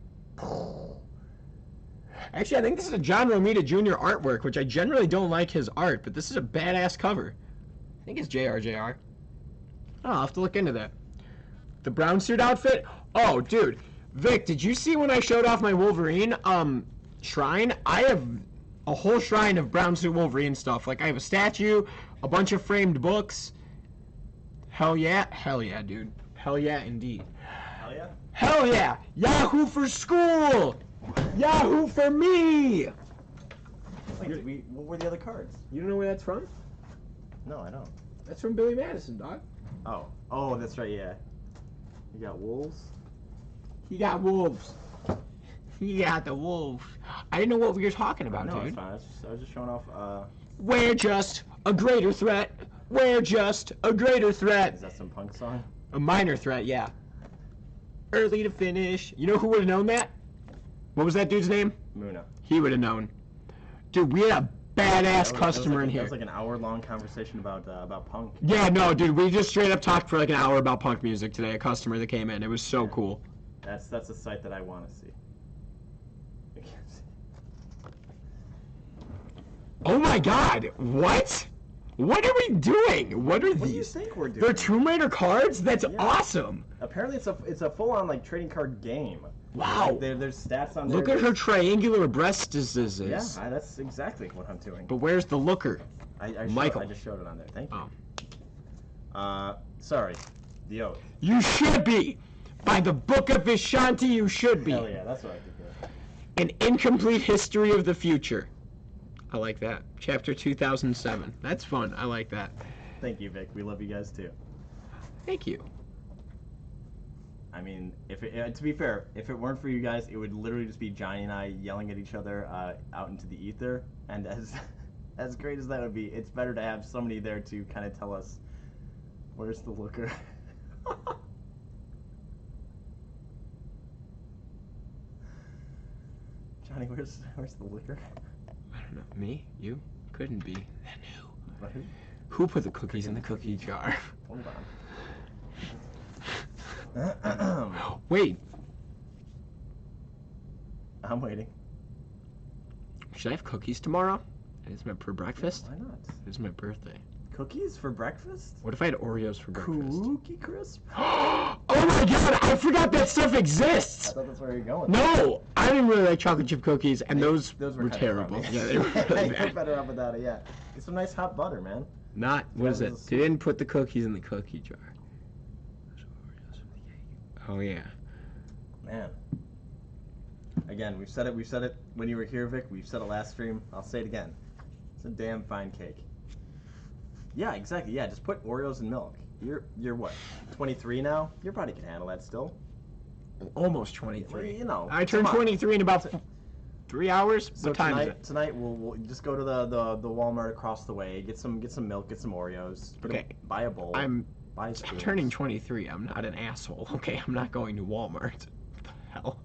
Actually, I think this is a John Romita Jr. artwork, which I generally don't like his art, but this is a badass cover. I think it's JRJR. Oh, I'll have to look into that. The brown suit outfit? Oh, dude. Vic, did you see when I showed off my Wolverine shrine? I have a whole shrine of brown suit Wolverine stuff. Like, I have a statue, a bunch of framed books. Hell yeah. Hell yeah, dude. Hell yeah, indeed. Hell yeah? Hell yeah! Yahoo for school! Yahoo for me! Wait, what were the other cards? You don't know where that's from? No, I don't. That's from Billy Madison, dog. Oh, that's right, yeah. You got wolves? He got wolves. He got the wolves. I didn't know what we were talking about, no, dude. It's fine. I was just showing off, We're just a greater threat. We're just a greater threat. Is that some punk song? A minor threat, yeah. Early to finish. You know who would have known that? What was that dude's name? Muna. He would have known. Dude, we had a badass customer in here. That was like an hour-long conversation about punk. Yeah, no, dude, we just straight up talked for like an hour about punk music today. A customer that came in. It was so cool. That's a sight that I want to see. I can't see. Oh my God! What? What are we doing? What are these? What do you think we're doing? They're Tomb Raider cards? That's awesome. Apparently, it's a full-on like trading card game. Wow. Like, there's stats on there. Look at her triangular breasts. Yeah, that's exactly what I'm doing. But where's the looker? Michael. I just showed it on there. Thank you. Sorry. The oath. You should be. By the Book of Vishanti, you should be. Hell yeah, that's what I could do. An incomplete history of the future. I like that. Chapter 2007. That's fun. I like that. Thank you, Vic. We love you guys too. Thank you. I mean, to be fair, if it weren't for you guys, it would literally just be Johnny and I yelling at each other out into the ether. And as great as that would be, it's better to have somebody there to kind of tell us, where's the looker? Johnny, where's the liquor? I don't know. Me? You? Couldn't be. Then who? What, who? Who put the cookies in the cookie jar? Hold on. Wait. I'm waiting. Should I have cookies tomorrow? It's my for breakfast? Why not? It's my birthday. Cookies for breakfast? What if I had Oreos for breakfast? Cookie crisp? Oh my god, I forgot that stuff exists! I thought that's where you're going. No! I didn't really like chocolate chip cookies, and those were kinda terrible. crummy. Yeah, they were really You're bad. better off without it, yeah. Get some nice hot butter, man. Not, what is it? They didn't put the cookies in the cookie jar. Oh yeah. Man. Again, we've said it when you were here, Vic. We've said it last stream. I'll say it again. It's a damn fine cake. Yeah, exactly. Yeah, just put Oreos in milk. You're what? 23 now? Your body can handle that still. Almost 23. You know. I turned 23 in about 3 hours. So what time is it? Tonight we'll just go to the Walmart across the way. Get some milk. Get some Oreos. Okay. Buy a bowl. I'm spoons. turning 23. I'm not an asshole. Okay, I'm not going to Walmart. What the hell?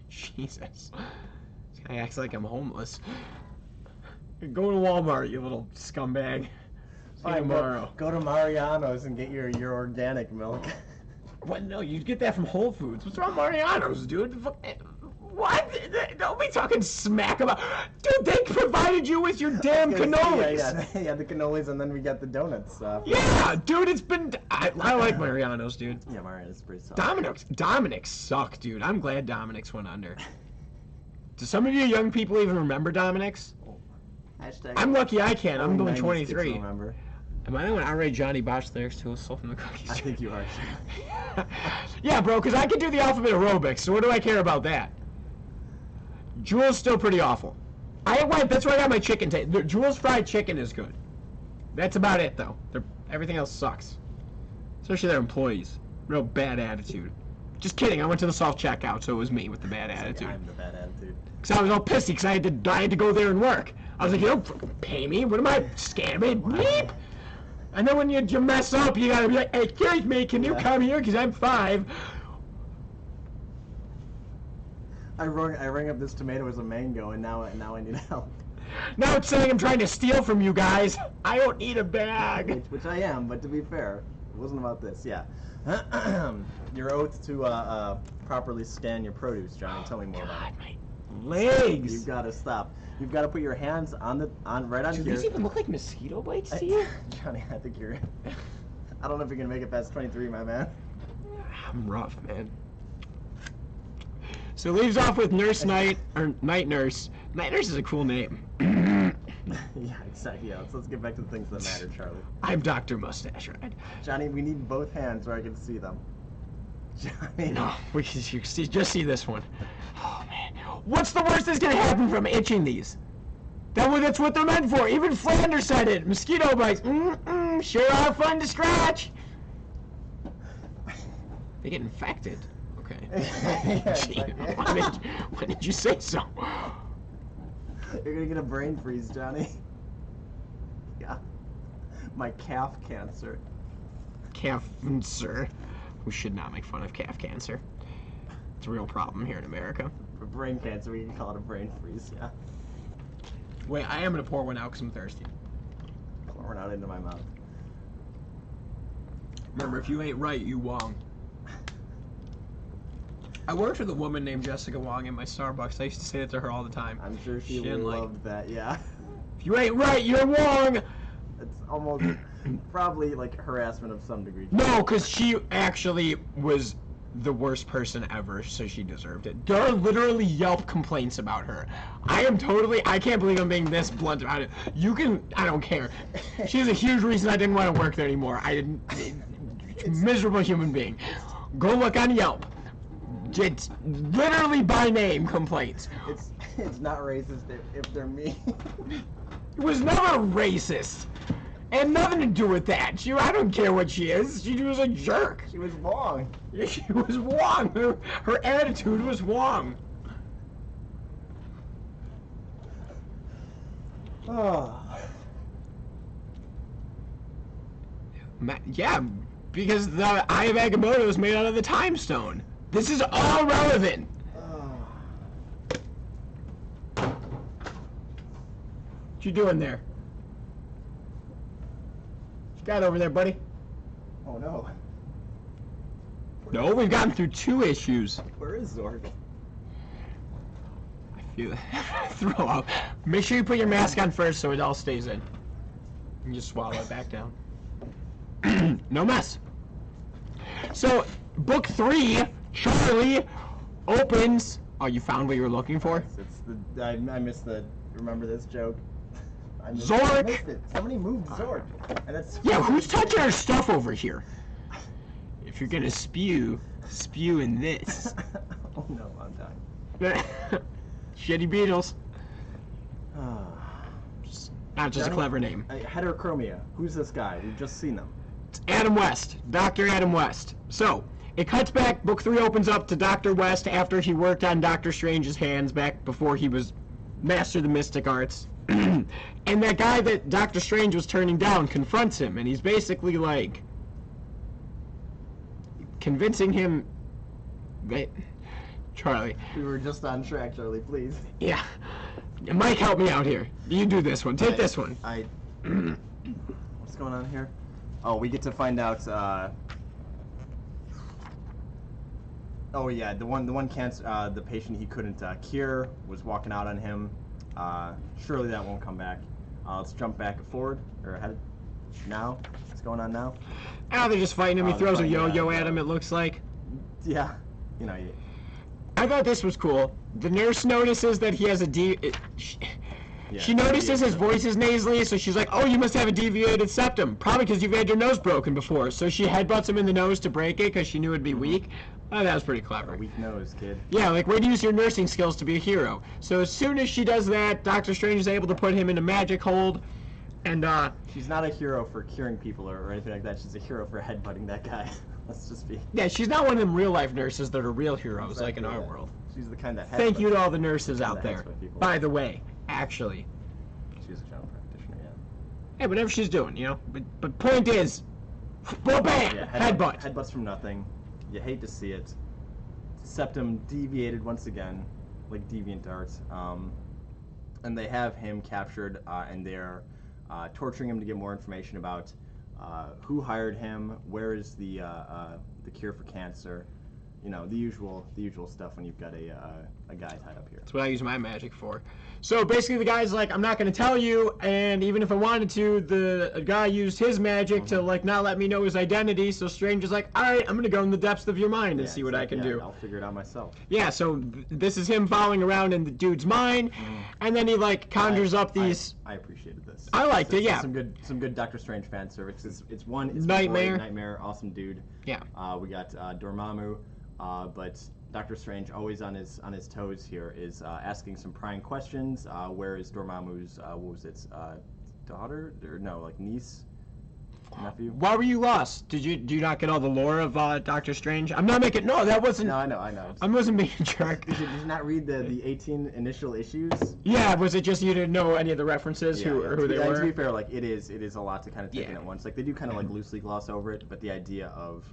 Jesus. This guy acts like I'm homeless. Go to Walmart, you little scumbag. See you tomorrow. Go to Mariano's and get your organic milk. What? No, you'd get that from Whole Foods. What's wrong with Mariano's, dude? What? Don't be talking smack about... Dude, they provided you with your damn cannolis. Yeah, the cannolis, and then we got the donuts. Yeah, dude, it's been... I like Mariano's, dude. Yeah, Mariano's is pretty solid. Dominic's suck, dude. I'm glad Dominic's went under. Do some of you young people even remember Dominic's? I'm lucky I can. I'm going 23. Remember. Am I the one outrage Johnny Bosch lyrics to himself from the cookies? I think you are. Yeah, bro, because I can do the alphabet aerobics, so what do I care about that? Jewel's still pretty awful. That's where I got my chicken taste. Jewel's fried chicken is good. That's about it, though. Everything else sucks. Especially their employees. Real bad attitude. Just kidding, I went to the self-checkout, so it was me with the bad attitude. I'm the bad attitude. Because I was all pissy because I had to go there and work. I was like, you don't fucking pay me. What am I, scamming? Beep! And then when you mess up, you gotta be like, hey, excuse me, can you come here? Because I'm 5. I rang up this tomato as a mango, and now I need help. Now it's saying I'm trying to steal from you guys. I don't need a bag. Which I am, but to be fair, it wasn't about this. Yeah. Your oath to properly scan your produce, Johnny. Tell me more about it. My legs. You've got to stop. You've got to put your hands right on here. Do these even look like mosquito bites to you? Johnny, I think you're... I don't know if you're going to make it past 23, my man. I'm rough, man. So it leaves off with Nurse Night, or Night Nurse. Night Nurse is a cool name. Yeah, exactly. Yeah, let's get back to the things that matter, Charlie. I'm Dr. Mustache Ride. Johnny, we need both hands so I can see them. Johnny. No, you just see this one. Oh, man. What's the worst that's going to happen from itching these? That's what they're meant for. Even Flanders said it. Mosquito bites. Sure are fun to scratch. They get infected. Okay. Yeah, Gee, why did you say so? You're going to get a brain freeze, Johnny. Yeah. My calf cancer. Calf cancer. We should not make fun of calf cancer. It's a real problem here in America. For brain cancer, we can call it a brain freeze, yeah. Wait, I am going to pour one out because I'm thirsty. Pour one out into my mouth. Remember, if you ain't right, you Wong. I worked with a woman named Jessica Wong in my Starbucks. I used to say that to her all the time. I'm sure she loved that, yeah. If you ain't right, you're Wong! It's almost probably like harassment of some degree. No, because she actually was the worst person ever, so she deserved it. There are literally Yelp complaints about her. I can't believe I'm being this blunt about it. I don't care. She's a huge reason I didn't want to work there anymore. Miserable human being. Go look on Yelp. It's literally by name complaints. It's not racist if they're me. It was never racist. And nothing to do with that. I don't care what she is. She was a jerk. She was wrong. Yeah, she was wrong. Her attitude was wrong. Oh. Yeah, because the Eye of Agamotto is made out of the Time Stone. This is all relevant. What you doing there? What you got over there, buddy? Oh no. No, we've gotten through 2 issues. Where is Zorg? I feel throw up. Make sure you put your mask on first so it all stays in. And just swallow it back down. No mess. So, book 3, Charlie, opens. Oh, you found what you were looking for? It's the I missed the remember this joke. I missed Zork! it. Somebody moved Zork. And that's Yeah, who's touching our stuff over here? If you're gonna spew in this. Oh no, I'm done. Shitty Beatles. Ah. Not just a clever name. Heterochromia. Who's this guy? We've just seen him. It's Adam West, Dr. Adam West. So, it cuts back, book 3 opens up to Dr. West after he worked on Doctor Strange's hands back before he was Master of the Mystic Arts. And that guy that Doctor Strange was turning down confronts him, and he's basically like convincing him that Charlie. We were just on track, Charlie, please. Yeah. Mike, help me out here. You do this one. Take this one. What's going on here? Oh, we get to find out. Oh yeah, the one cancer, the patient he couldn't cure was walking out on him. Surely that won't come back. Let's jump back forward or ahead. Now, what's going on now? Oh, they're just fighting him. He throws a fighting, yo-yo at him. It looks like. Yeah, you know. I thought this was cool. The nurse notices that he has a she notices his voice is nasally, so she's like, "Oh, you must have a deviated septum. Probably because you've had your nose broken before." So she headbutts him in the nose to break it because she knew it'd be weak. Oh, that was pretty clever. A weak nose, kid. Yeah, like, way to use your nursing skills to be a hero. So as soon as she does that, Doctor Strange is able to put him in a magic hold, and she's not a hero for curing people or anything like that. She's a hero for headbutting that guy. Let's just be. Yeah, she's not one of them real life nurses that are real heroes, exactly, like in our world. She's the kind that. Thank you to all the nurses out there. By the way, actually. She's a general practitioner, yeah. Hey, whatever she's doing, you know. But point is, well, bam, yeah, headbutt. Headbutts from nothing. You hate to see it. Septum deviated once again, like deviant arts. And they have him captured, and they're torturing him to get more information about who hired him, where is the cure for cancer, you know, the usual stuff when you've got a guy tied up here. That's what I use my magic for. So basically the guy's like, I'm not going to tell you, and even if I wanted to, the guy used his magic to like not let me know his identity, so Strange is like, alright, I'm going to go in the depths of your mind and see what I can do. I'll figure it out myself. Yeah, so this is him following around in the dude's mind, and then he like conjures up these... I appreciated this. I liked it, yeah. Some good Doctor Strange fan service. It's Nightmare, awesome dude. Yeah. We got Dormammu, but Doctor Strange, always on his toes here, is asking some prying questions. Where is Dormammu's what was it, daughter or no, like niece, nephew? Why were you lost? Do you not get all the lore of Doctor Strange? I'm not making that wasn't. No, I know. I wasn't being a jerk. Did you not read the 18 initial issues? Yeah, was it just you didn't know any of the references who they were? To be fair, like it is a lot to kind of take in at once. Like they do kind of like loosely gloss over it, but the idea of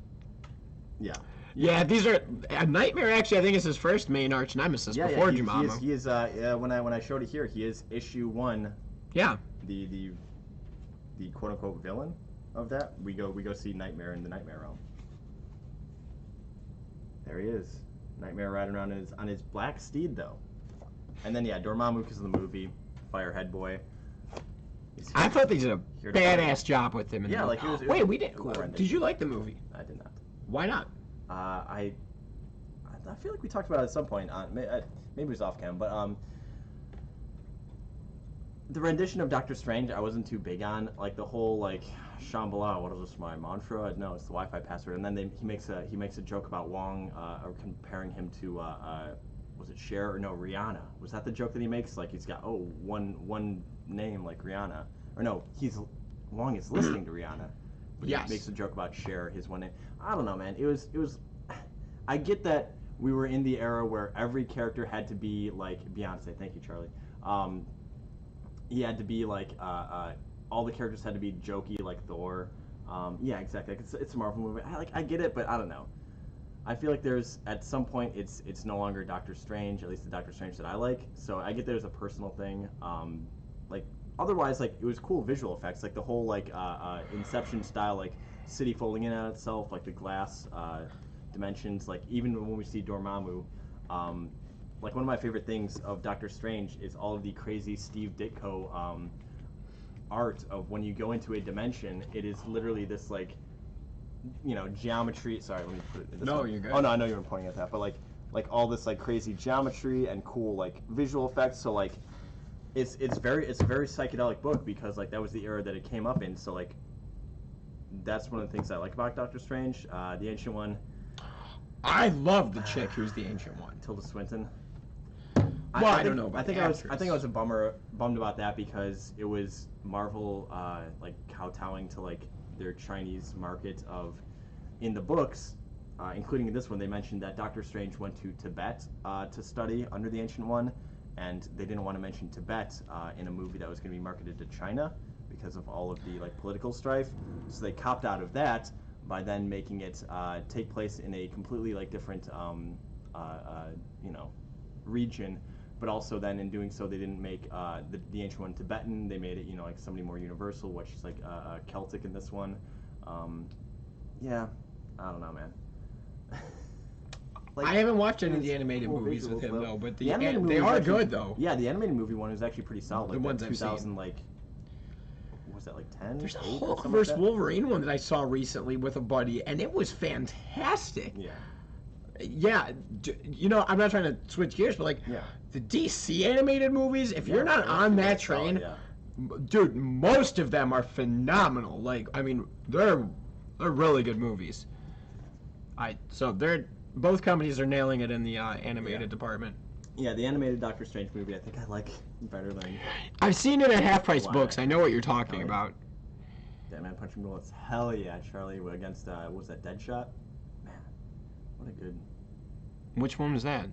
Yeah, these are Nightmare. Actually, I think is his first main arch nemesis before Dormammu. He is. When I showed it here, he is issue 1. Yeah. The quote unquote villain of that. We go see Nightmare in the Nightmare Realm. There he is, Nightmare riding around on his black steed though. And then Dormammu because of the movie, Firehead Boy. I thought they did a badass job with him. Like it was. Wait, we did. Cool. Did you like the movie? I did not. Why not? I feel like we talked about it at some point. Maybe it was off cam, but the rendition of Doctor Strange I wasn't too big on. Like the whole like Shambhala, what is this, my mantra? No, it's the Wi-Fi password. And then he makes a joke about Wong, or comparing him to was it Cher or no Rihanna? Was that the joke that he makes? Like he's got one name like Rihanna, or no, he's Wong is listening to Rihanna. But Yes. He makes a joke about Cher, his one name. I don't know, man. It was. I get that we were in the era where every character had to be like Beyonce. Thank you, Charlie. He had to be like all the characters had to be jokey like Thor. Yeah, exactly. Like, it's a Marvel movie. I get it, but I don't know. I feel like there's at some point it's no longer Doctor Strange, at least the Doctor Strange that I like. So I get there's a personal thing. Like otherwise, like it was cool visual effects, like the whole like Inception style, like city folding in on itself, like the glass dimensions. Like even when we see Dormammu, like one of my favorite things of Doctor Strange is all of the crazy Steve Ditko art of when you go into a dimension, it is literally this like geometry. Sorry, let me put it in this No, one. you're good. Oh no, I know you were pointing at that, but like all this like crazy geometry and cool like visual effects. So like it's a very psychedelic book because like that was the era that it came up in. So like that's one of the things I like about Doctor Strange. The Ancient One, I love the chick who's the Ancient One. Tilda Swinton. Well, I don't know about I think the I was actress. bummed about that because it was Marvel like kowtowing to like their Chinese market of in the books, including in this one they mentioned that Doctor Strange went to Tibet to study under the Ancient One, and they didn't want to mention Tibet in a movie that was going to be marketed to China because of all of the like political strife. So they copped out of that by then making it take place in a completely like different region, but also then in doing so they didn't make the Ancient One Tibetan. They made it like somebody more universal, which is like Celtic in this one. Yeah, I don't know, man. I haven't watched any of it's the animated cool movies with visuals, him though. though, but The animated movie they was are actually- good though. Yeah, the animated movie one is actually pretty solid. Like The ones that I've seen. 2000 like was that like 10? There's a 8 or Hulk something vs. like that? Wolverine one that I saw recently with a buddy, and it was fantastic. Yeah. Yeah, I'm not trying to switch gears, but like Yeah. the DC animated movies, if you're not they're on actually that really solid, train, yeah. dude, most of them are phenomenal. Like, I mean, they're really good movies. So both companies are nailing it in the animated department. Yeah, the animated Doctor Strange movie I think I like better than I've seen it at Half Price Wow. Books. I know what you're talking Oh, yeah. about. That Man Punching Bullets. Hell yeah, Charlie against what was that, Deadshot? Man, what a good. Which one was that?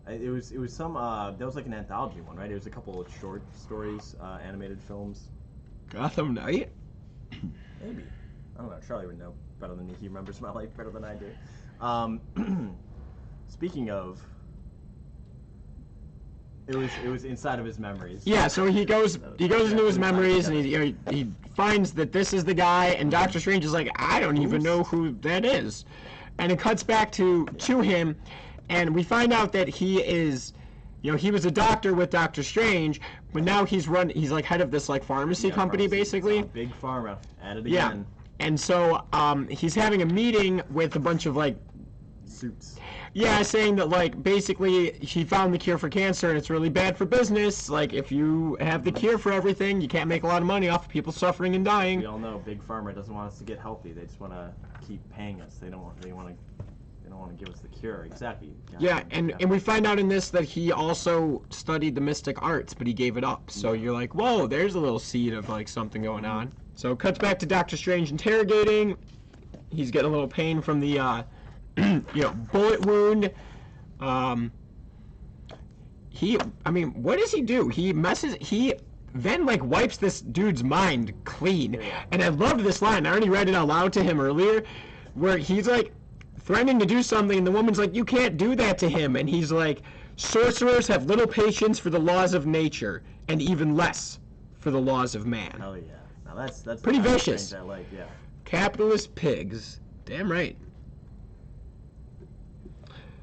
It was some that was like an anthology one, right? It was a couple of short stories, animated films. Gotham Knight? Maybe. I don't know. Charlie would know better than me. He remembers my life better than I do. Speaking of, it was inside of his memories. Yeah, so he goes into his memories and he finds that this is the guy, and Doctor Strange is like, I don't even know who that is, and it cuts back to him, and we find out that he is, he was a doctor with Doctor Strange, but now he's like head of this like pharmacy company basically. Big Pharma. At it Yeah, again. and so he's having a meeting with a bunch of like. Suits. Yeah, saying that like basically he found the cure for cancer and it's really bad for business. Like if you have the cure for everything, you can't make a lot of money off of people suffering and dying. We all know Big Pharma doesn't want us to get healthy. They just want to keep paying us. They don't want to give us the cure. Exactly. Yeah, and we find out in this that he also studied the mystic arts, but he gave it up. So you're like, whoa, there's a little seed of like something going on. So it cuts back to Doctor Strange interrogating. He's getting a little pain from the bullet wound. What does he do? He then like wipes this dude's mind clean. And I loved this line. I already read it out loud to him earlier, where he's like threatening to do something, and the woman's like, you can't do that to him. And he's like, sorcerers have little patience for the laws of nature, and even less for the laws of man. Hell yeah. Now that's Pretty the kind of vicious. thing I like. Yeah. Capitalist pigs. Damn right.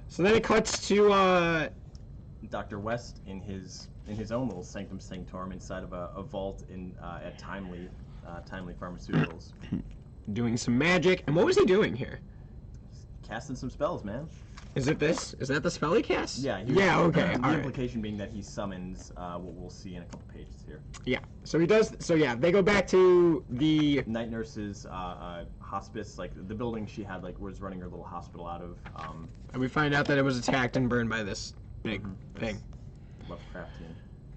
So then it cuts to Dr. West in his own little sanctum sanctorum inside of a vault at Timely Pharmaceuticals, doing some magic. And what was he doing here? casting some spells, man. Is it this? Is that the spell he casts? Yeah. Yeah, okay. The All right. implication being that he summons what we'll see in a couple pages here. Yeah. So he does. So yeah, they go back to the Night nurse's hospice, like the building she had, like was running her little hospital out of. and we find out that it was attacked and burned by this big thing. Lovecraftian.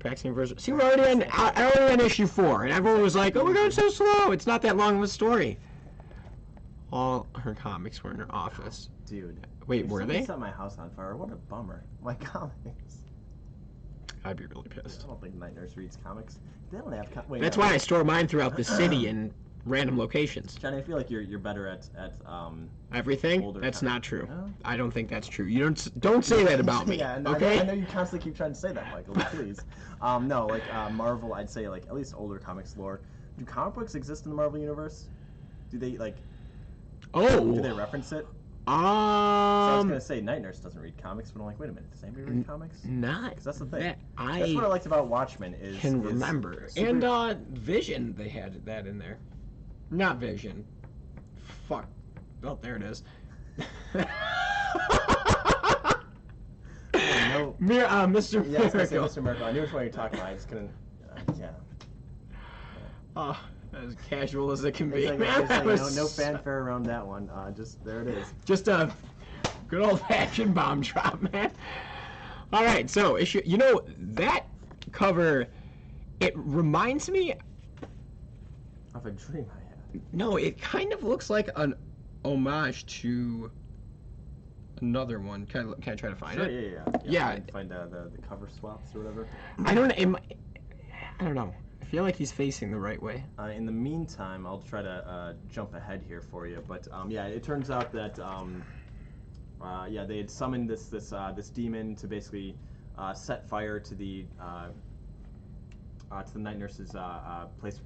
vaccine version. See, we're already on issue 4, and everyone was like, "Oh, we're going so slow. It's not that long of a story." All her comics were in her office. Dude. Wait, if were somebody they? set my house on fire, what a bummer. My comics. I'd be really pissed. I don't think Night Nurse reads comics. They don't have wait, That's no. why I store mine throughout the city in random locations. Johnny, I feel like you're better at Everything? older That's comics. not true. No? I don't think that's true. You don't say that about me. Yeah, okay? I know you constantly keep trying to say that, Michael. Please. No, like Marvel, I'd say like at least older comics lore. Do comic books exist in the Marvel universe? Do they like? Oh. Do they reference it? So I was Um. gonna say Night Nurse doesn't read comics, but I'm like, wait a minute, does anybody read comics? Not. Because that's the thing. That That's what I liked about Watchmen is can is remember. super- And Vision, they had that in there. Not Vision. Fuck. Oh, there it is. no. Mr. Yeah, I was gonna say Miracle. Mr. Miracle. I knew which one you're talking about. I just couldn't. Yeah. Oh, as casual as it can be. It's like, Man, it's that like, was no fanfare around that one. Just there it is. just a good old-fashioned bomb drop, man. All right, so that cover, it reminds me. Of a dream I had. No, it kind of looks like an homage to another one. Can I try to find Sure, it? yeah. Find the cover swaps or whatever. I don't know. I feel like he's facing the right way. In the meantime, I'll try to jump ahead here for you. But yeah, it turns out that they had summoned this demon to basically set fire to the Night Nurse's place of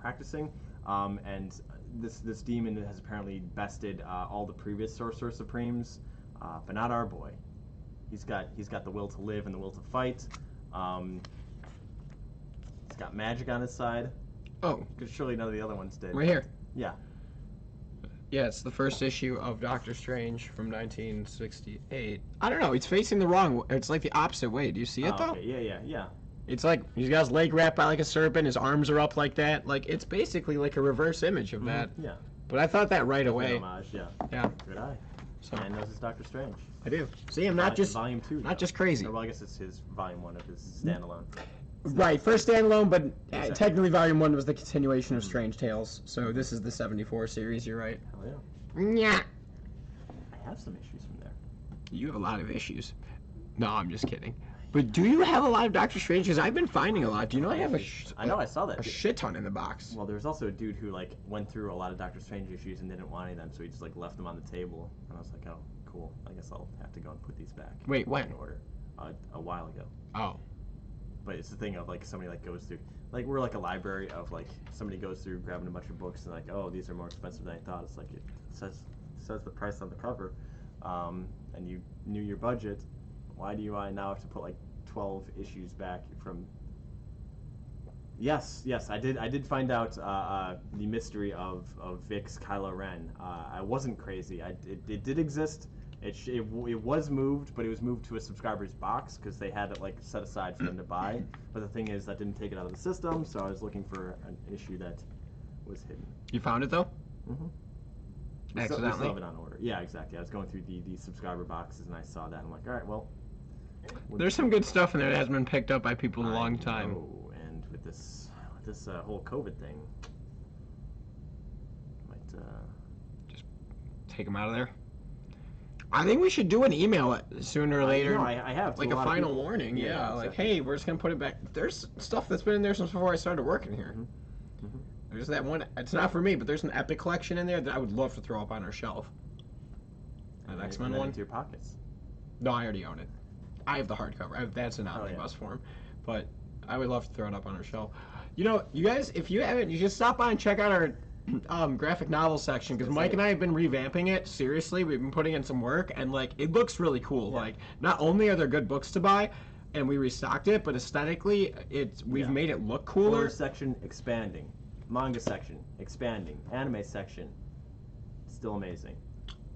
practicing. And this demon has apparently bested all the previous Sorcerer Supremes, but not our boy. He's got the will to live and the will to fight. He's got magic on his side. Oh, Because surely none of the other ones did. right here. Yeah. Yeah, it's the first issue of Doctor Strange from 1968. I don't know. He's facing the wrong. It's like the opposite way. Do you see it though? Okay. Yeah. It's like he's got his leg wrapped by like a serpent. His arms are up like that. Like it's basically like a reverse image of that. Yeah. But I thought that right away. Homage, yeah. Yeah. Good eye. So And knows his Doctor Strange. I do. See, I'm not just volume 2. not just crazy. Or, well, I guess it's his volume 1 of his standalone. Right, first standalone, but Exactly. technically Volume 1 was the continuation of Strange Tales, so this is the 74 series, you're right. Hell yeah. Yeah. I have some issues from there. You have a lot of issues. No, I'm just kidding. But do you have a lot of Doctor Strange? Because I've been finding a lot. Do you know I have I know, I saw that. a shit ton in the box? Well, there was also a dude who like went through a lot of Doctor Strange issues and didn't want any of them, so he just like left them on the table. And I was like, oh, cool. I guess I'll have to go and put these back. Wait, when? In order. A while ago. Oh. But it's the thing of like somebody like goes through, like we're like a library of like somebody goes through grabbing a bunch of books and like, oh, these are more expensive than I thought. It's like it says the price on the cover, and you knew your budget. Why do I now have to put like 12 issues back from? Yes, I did find out the mystery of Vic's Kylo Ren. I wasn't crazy. It did exist. It was moved, but it was moved to a subscriber's box because they had it like set aside for them to buy. But the thing is, that didn't take it out of the system, so I was looking for an issue that was hidden. You found it, though? Mm-hmm. We still Accidentally? have it on order. Yeah, exactly. I was going through the subscriber boxes and I saw that. I'm like, all right, well. There's some good stuff in there that hasn't been picked up by people in a long time. Oh, and with this whole COVID thing, might Just take them out of there. I think we should do an email sooner or later. No, I have to like a a lot of final people. warning, yeah. Like, exactly. hey, we're just gonna put it back. There's stuff that's been in there since before I started working here. Mhm. There's that one. It's not for me, but there's an epic collection in there that I would love to throw up on our shelf. That X-Men one. Into your pockets. No, I already own it. I have the hardcover. That's an Oh, yeah. omnibus form, but I would love to throw it up on our shelf. You know, you guys, if you haven't, you should stop by and check out our graphic novel section because Mike and I have been revamping it. Seriously, we've been putting in some work, and like it looks really cool. Yeah. Like, not only are there good books to buy, and we restocked it, but aesthetically, we've made it look cooler. Horror section expanding, manga section expanding, anime section still amazing.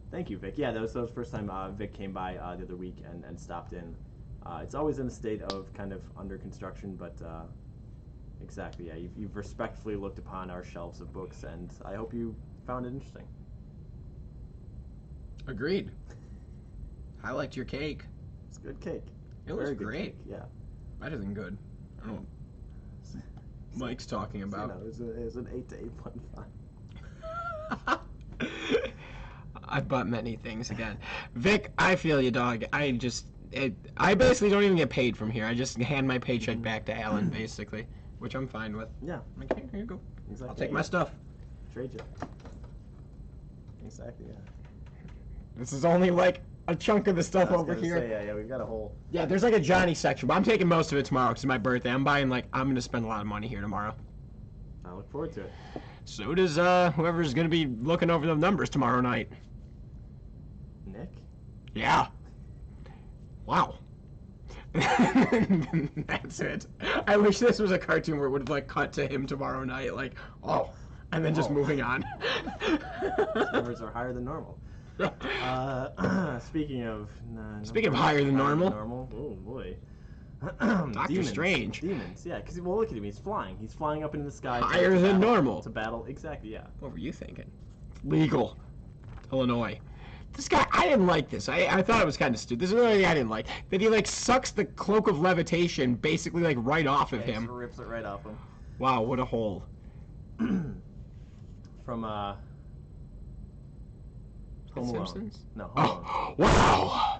Thank you, Vic. Yeah, that was the first time Vic came by the other week and stopped in. It's always in a state of kind of under construction, but exactly, yeah. You've respectfully looked upon our shelves of books, and I hope you found it interesting. Agreed. I liked your cake. It's good cake. It was Very good great. cake, yeah. Better than good. Oh, Mike's talking about. You know, it was an 8 to 8.5. I've bought many things again. Vic, I feel you, dog. I basically don't even get paid from here. I just hand my paycheck back to Alan, basically, which I'm fine with. Yeah. Okay, here you go. Exactly. I'll take my stuff. Trade you. Exactly, yeah. This is only like a chunk of the stuff over here. Yeah, we've got a whole... Yeah, there's like a Johnny section, but I'm taking most of it tomorrow because it's my birthday. I'm going to spend a lot of money here tomorrow. I look forward to it. So does whoever's going to be looking over the numbers tomorrow night. Nick? Yeah. Wow. That's it. I wish this was a cartoon where it would have cut to him tomorrow night, and then just moving on. Numbers are higher than normal. Speaking of higher than normal. Oh boy. Doctor Strange. Demons, yeah, because look at him, he's flying. He's flying up into the sky. Higher than normal. To battle, exactly, yeah. What were you thinking? Legal. Illinois. This guy, I didn't like this. I thought it was kind of stupid. This is another thing I didn't like. That he sucks the cloak of levitation basically right off of him. Just rips it right off him. Wow, what a hole. From Home Alone. Simpsons? No, Home Alone. Wow!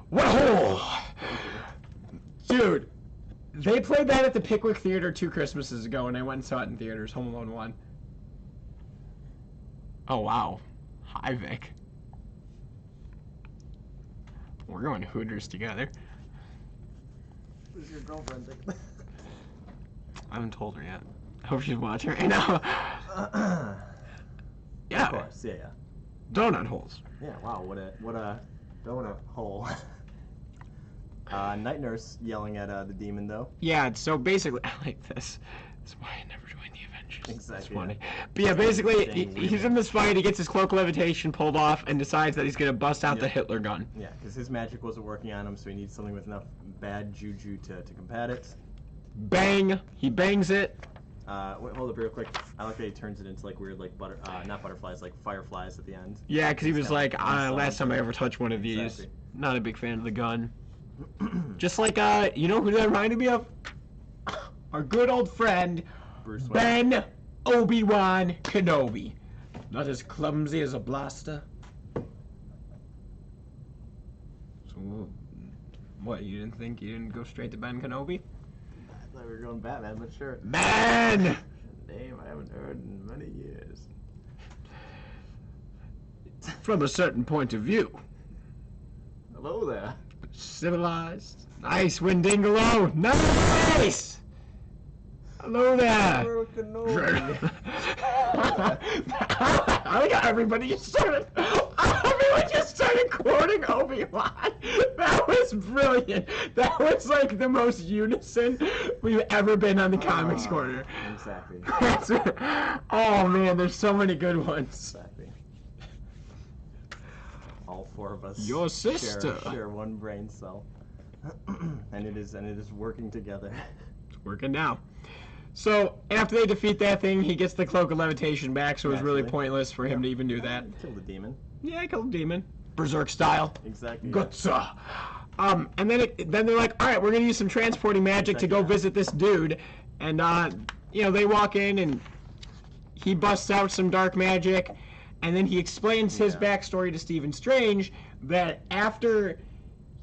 What a hole! Dude, they played that at the Pickwick Theater 2 Christmases ago, and I went and saw it in theaters, Home Alone 1. Oh, wow. Hi, Vic. We're going to Hooters together. Who's your girlfriend? I haven't told her yet. I hope she's watching right now. Yeah. Of course, yeah. Donut holes. Yeah, wow, what a donut hole. Night Nurse yelling at the demon, though. Yeah, so basically, I like this. That's why I never joined the Avengers. Exactly. It's funny. But yeah, basically, he's in this fight, he gets his cloak of levitation pulled off, and decides that he's going to bust out the Hitler gun. Yeah, because his magic wasn't working on him, so he needs something with enough bad juju to combat it. Bang! He bangs it. Wait, hold up real quick. I like that he turns it into weird not butterflies, fireflies at the end. Yeah, because he was last time I ever touched one of these. Exactly. Not a big fan of the gun. Just you know who that reminded me of? Our good old friend, Bruce Wayne. Ben Obi-Wan Kenobi. Not as clumsy as a blaster. So, what, you didn't go straight to Ben Kenobi? I thought we were going Batman, but sure. Man! Name I haven't heard in many years. From a certain point of view. Hello there. Civilized. Nice, Windingalo. Nice! Hello there. I like how everybody just started quoting Obi-Wan. That was brilliant. That was the most unison we've ever been on the Comics Corner. Exactly. Oh man, there's so many good ones. Exactly. All four of us Your sister share one brain cell. and it is working together. It's working now. So, after they defeat that thing, he gets the Cloak of Levitation back, so it was really pointless for him to even do that. Kill the demon. Yeah, I killed the demon. Berserk style. Exactly. Gutsa. And then they're like, all right, we're going to use some transporting magic to go visit this dude. And, they walk in, and he busts out some dark magic, and then he explains his backstory to Stephen Strange, that after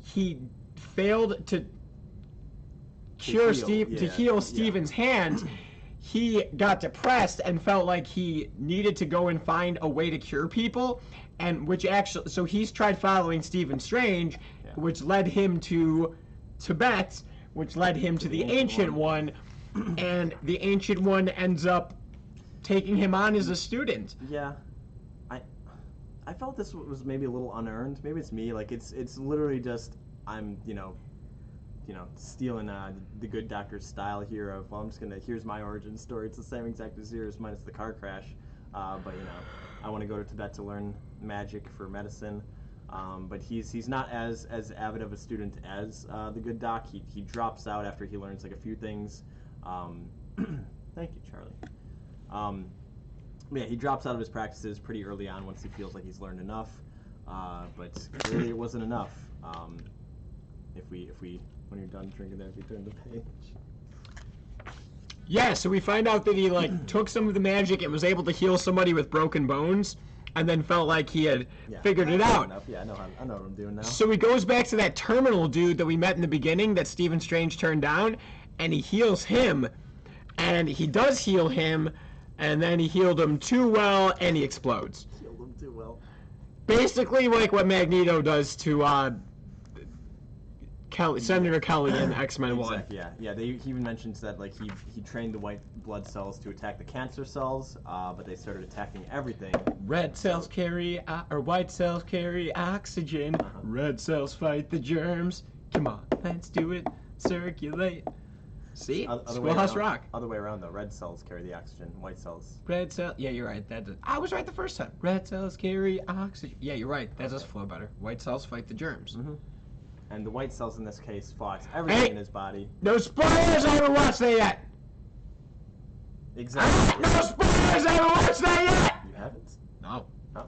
he failed to heal Stephen's hands, he got depressed and felt like he needed to go and find a way to cure people, so he's tried following Stephen Strange, which led him to Tibet, which led him to the Ancient One, and the Ancient One ends up taking him on as a student. Yeah. I felt this was maybe a little unearned. Maybe it's me. It's literally just I'm stealing the Good Doctor's style here of, well, here's my origin story. It's the same exact as yours, minus the car crash. But I want to go to Tibet to learn magic for medicine. But he's not as avid of a student as the Good Doc. He drops out after he learns a few things. Thank you, Charlie. Yeah, he drops out of his practices pretty early on once he feels like he's learned enough. But clearly it wasn't enough. If we when you're done drinking there, if you turn the page. Yeah, so we find out that he like took some of the magic and was able to heal somebody with broken bones, and then felt like he had figured it out. Enough. Yeah, I know what I'm doing now. So he goes back to that terminal dude that we met in the beginning that Stephen Strange turned down, and he heals him, and he does heal him, and then he healed him too well, and he explodes. Healed him too well. Basically like what Magneto does to Senator Kelly in X-Men 1. Exactly, yeah. He even mentions that like he trained the white blood cells to attack the cancer cells, but they started attacking everything. Red cells carry, or white cells carry oxygen. Red cells fight the germs. Come on, let's do it. Circulate. See? Schoolhouse Rock. Other way around though. Red cells carry the oxygen. White cells. Red cell. Yeah, you're right. I was right the first time. Red cells carry oxygen. Yeah, you're right. That does flow better. White cells fight the germs. Mm-hmm. And the white cells in this case fought everything in his body. No spoilers! I haven't watched that yet! Exactly. No spoilers! I haven't watched that yet! You haven't? No. Oh.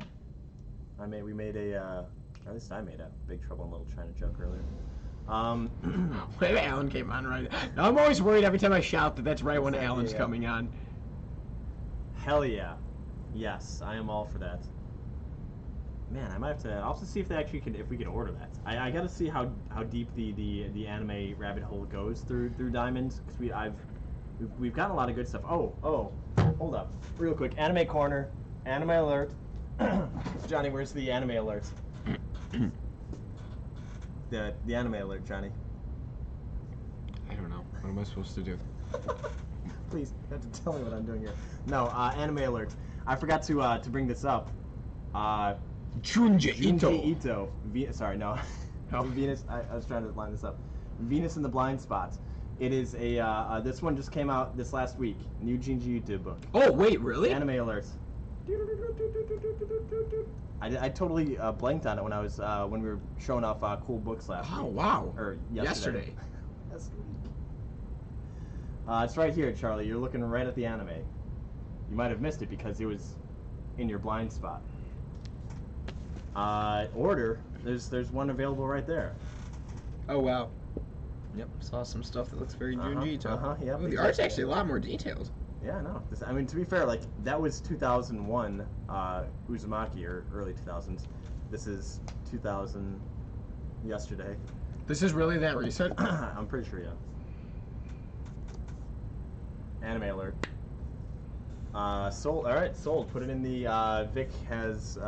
We made a, at least I made a Big Trouble in Little China joke earlier. Wait, Alan came on right. Now, I'm always worried every time I shout that that's right when Alan's coming on. Hell yeah. Yes, I am all for that. Man, I'll have to see if they actually if we can order that. I gotta see how deep the anime rabbit hole goes through Diamond, because we've gotten a lot of good stuff. Oh, hold up, real quick. Anime corner, anime alert. Johnny, where's the anime alert? the anime alert, Johnny. I don't know. What am I supposed to do? Please, you have to tell me what I'm doing here. No, anime alert. I forgot to bring this up. Junji Ito. Sorry, no. Venus. I was trying to line this up. Venus in the Blind Spot. It is a. This one just came out this last week. New Junji Ito book. Oh wait, really? Anime alert. I totally blanked on it when I was when we were showing off cool books last week. Oh wow. Or yesterday. It's right here, Charlie. You're looking right at the anime. You might have missed it because it was in your blind spot. Order. There's one available right there. Oh wow. Yep, saw some stuff that looks very Junji Ito. Yeah. The art's actually a lot more detailed. Yeah, no. To be fair, like that was 2001 Uzumaki, or early 2000s. This is 2000 yesterday. This is really that recent? I'm pretty sure, yeah. Anime alert. Sold. All right, sold. Put it in the. Vic has.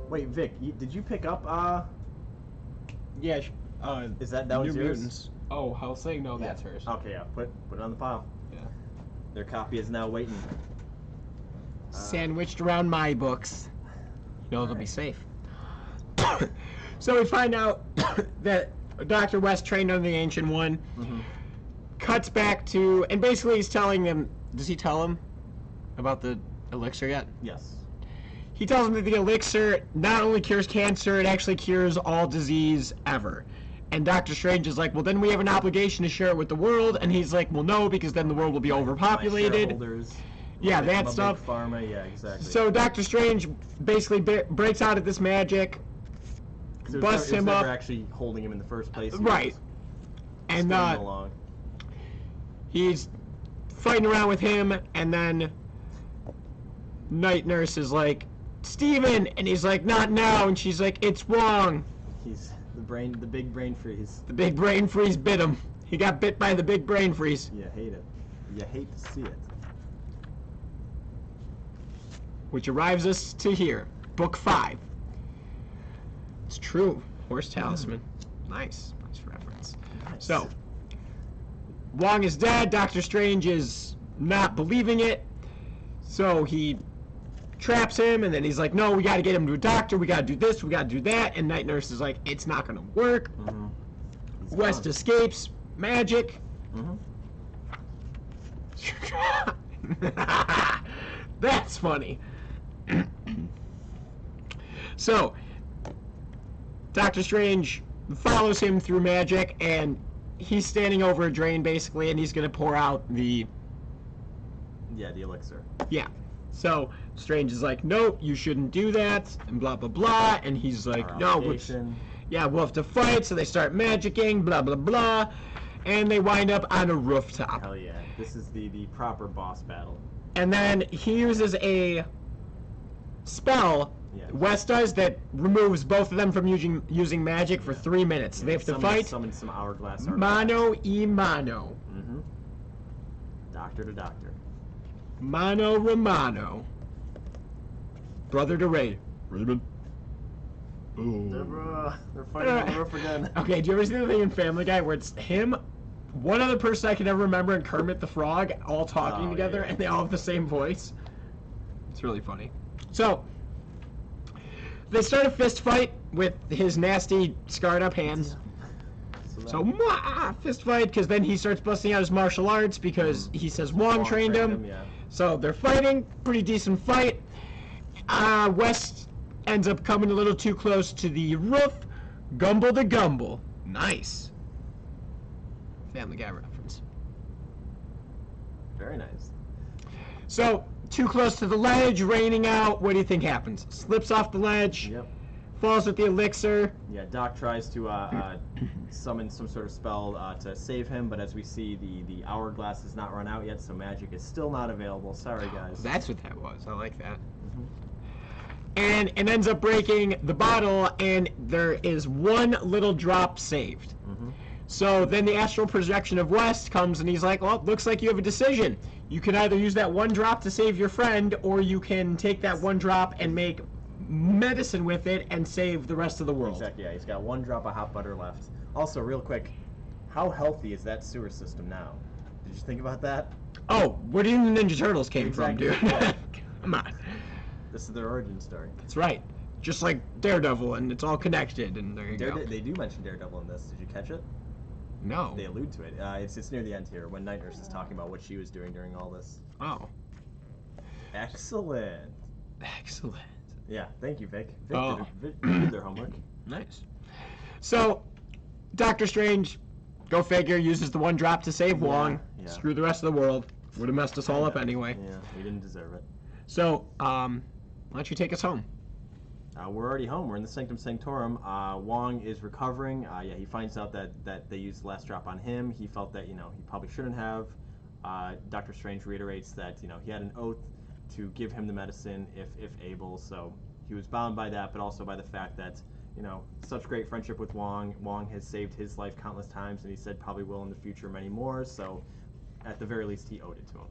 Wait, Vic, did you pick up? Yeah. Is that was New yours? Mutants. Oh, Hellsing? No, that's hers. Okay, yeah. Put it on the pile. Yeah. Their copy is now waiting. Sandwiched around my books. You know they'll be safe. So we find out that Dr. West trained on the Ancient One. Mm-hmm. Cuts back to, and basically he's telling them. Does he tell him about the elixir yet? Yes. He tells him that the elixir not only cures cancer, it actually cures all disease ever. And Doctor Strange is like, well, then we have an obligation to share it with the world. And he's like, well, no, because then the world will be overpopulated. Yeah, that stuff. Big pharma, yeah, exactly. So Doctor Strange basically breaks out of this magic, busts him up. Never actually holding him in the first place. Right. And along. He's fighting around with him, and then Night Nurse is like, Steven! And he's like, not now. And she's like, it's Wong. He's the big brain freeze. The big brain freeze bit him. He got bit by the big brain freeze. You hate it. You hate to see it. Which arrives us to here. Book 5. It's true. Horse Talisman. Nice. Nice reference. Nice. So, Wong is dead. Doctor Strange is not believing it. So he traps him, and then he's like, no, we got to get him to a doctor. We got to do this. We got to do that. And Night Nurse is like, it's not going to work. Mm-hmm. West escapes. Magic. Mm-hmm. That's funny. So, Doctor Strange follows him through magic, and he's standing over a drain, basically, and he's going to pour out the... Yeah, the elixir. Yeah. So, Strange is like, nope, you shouldn't do that, and blah, blah, blah, and he's like, no, we'll have to fight, so they start magicking, blah, blah, blah, and they wind up on a rooftop. Hell yeah. This is the proper boss battle. And then he uses a spell, Yeah. West does, that removes both of them from using magic for 3 minutes. Yeah, They have to fight summon some hourglass mano y mano. Mm-hmm. Doctor to doctor. Mano Romano. Brother to Ray. Raymond. They're fighting on the roof again. Okay, do you ever see the thing in Family Guy where it's him, one other person I can ever remember, and Kermit the Frog all talking together, yeah. and they all have the same voice? It's really funny. So, they start a fist fight with his nasty, scarred up hands. So, fist fight, because then he starts busting out his martial arts because he says Wong trained him. Yeah. So they're fighting, pretty decent fight. West ends up coming a little too close to the roof. Gumble the gumble. Nice. Family Guy reference. Very nice. So, too close to the ledge, raining out. What do you think happens? Slips off the ledge. Yep. Falls with the elixir. Yeah, Doc tries to summon some sort of spell to save him, but as we see, the hourglass has not run out yet, so magic is still not available. Sorry, guys. That's what that was. I like that. And it ends up breaking the bottle, and there is one little drop saved. So then the astral projection of West comes, and he's like, well, looks like you have a decision. You can either use that one drop to save your friend, or you can take that one drop and make medicine with it and save the rest of the world. Exactly, yeah. He's got one drop of hot butter left. Also, real quick, how healthy is that sewer system now? Did you think about that? Oh, where do you think the Ninja Turtles came from, dude? Yeah. Come on. This is their origin story. That's right. Just like Daredevil, and it's all connected, and there you go. They do mention Daredevil in this. Did you catch it? No. They allude to it. It's near the end here when Night Nurse is talking about what she was doing during all this. Oh. Excellent. Excellent. Yeah, thank you, Vic. Vic Oh. did their homework. Nice. So, Doctor Strange, go figure, uses the one drop to save Wong. Yeah. Screw the rest of the world. Would have messed us all up anyway. Yeah, we didn't deserve it. So, why don't you take us home? We're already home. We're in the Sanctum Sanctorum. Wong is recovering. Yeah, he finds out that they used the last drop on him. He felt that, he probably shouldn't have. Doctor Strange reiterates that, he had an oath to give him the medicine if able. So he was bound by that, but also by the fact that, such great friendship with Wong. Wong has saved his life countless times, and he said probably will in the future many more. So at the very least, he owed it to him.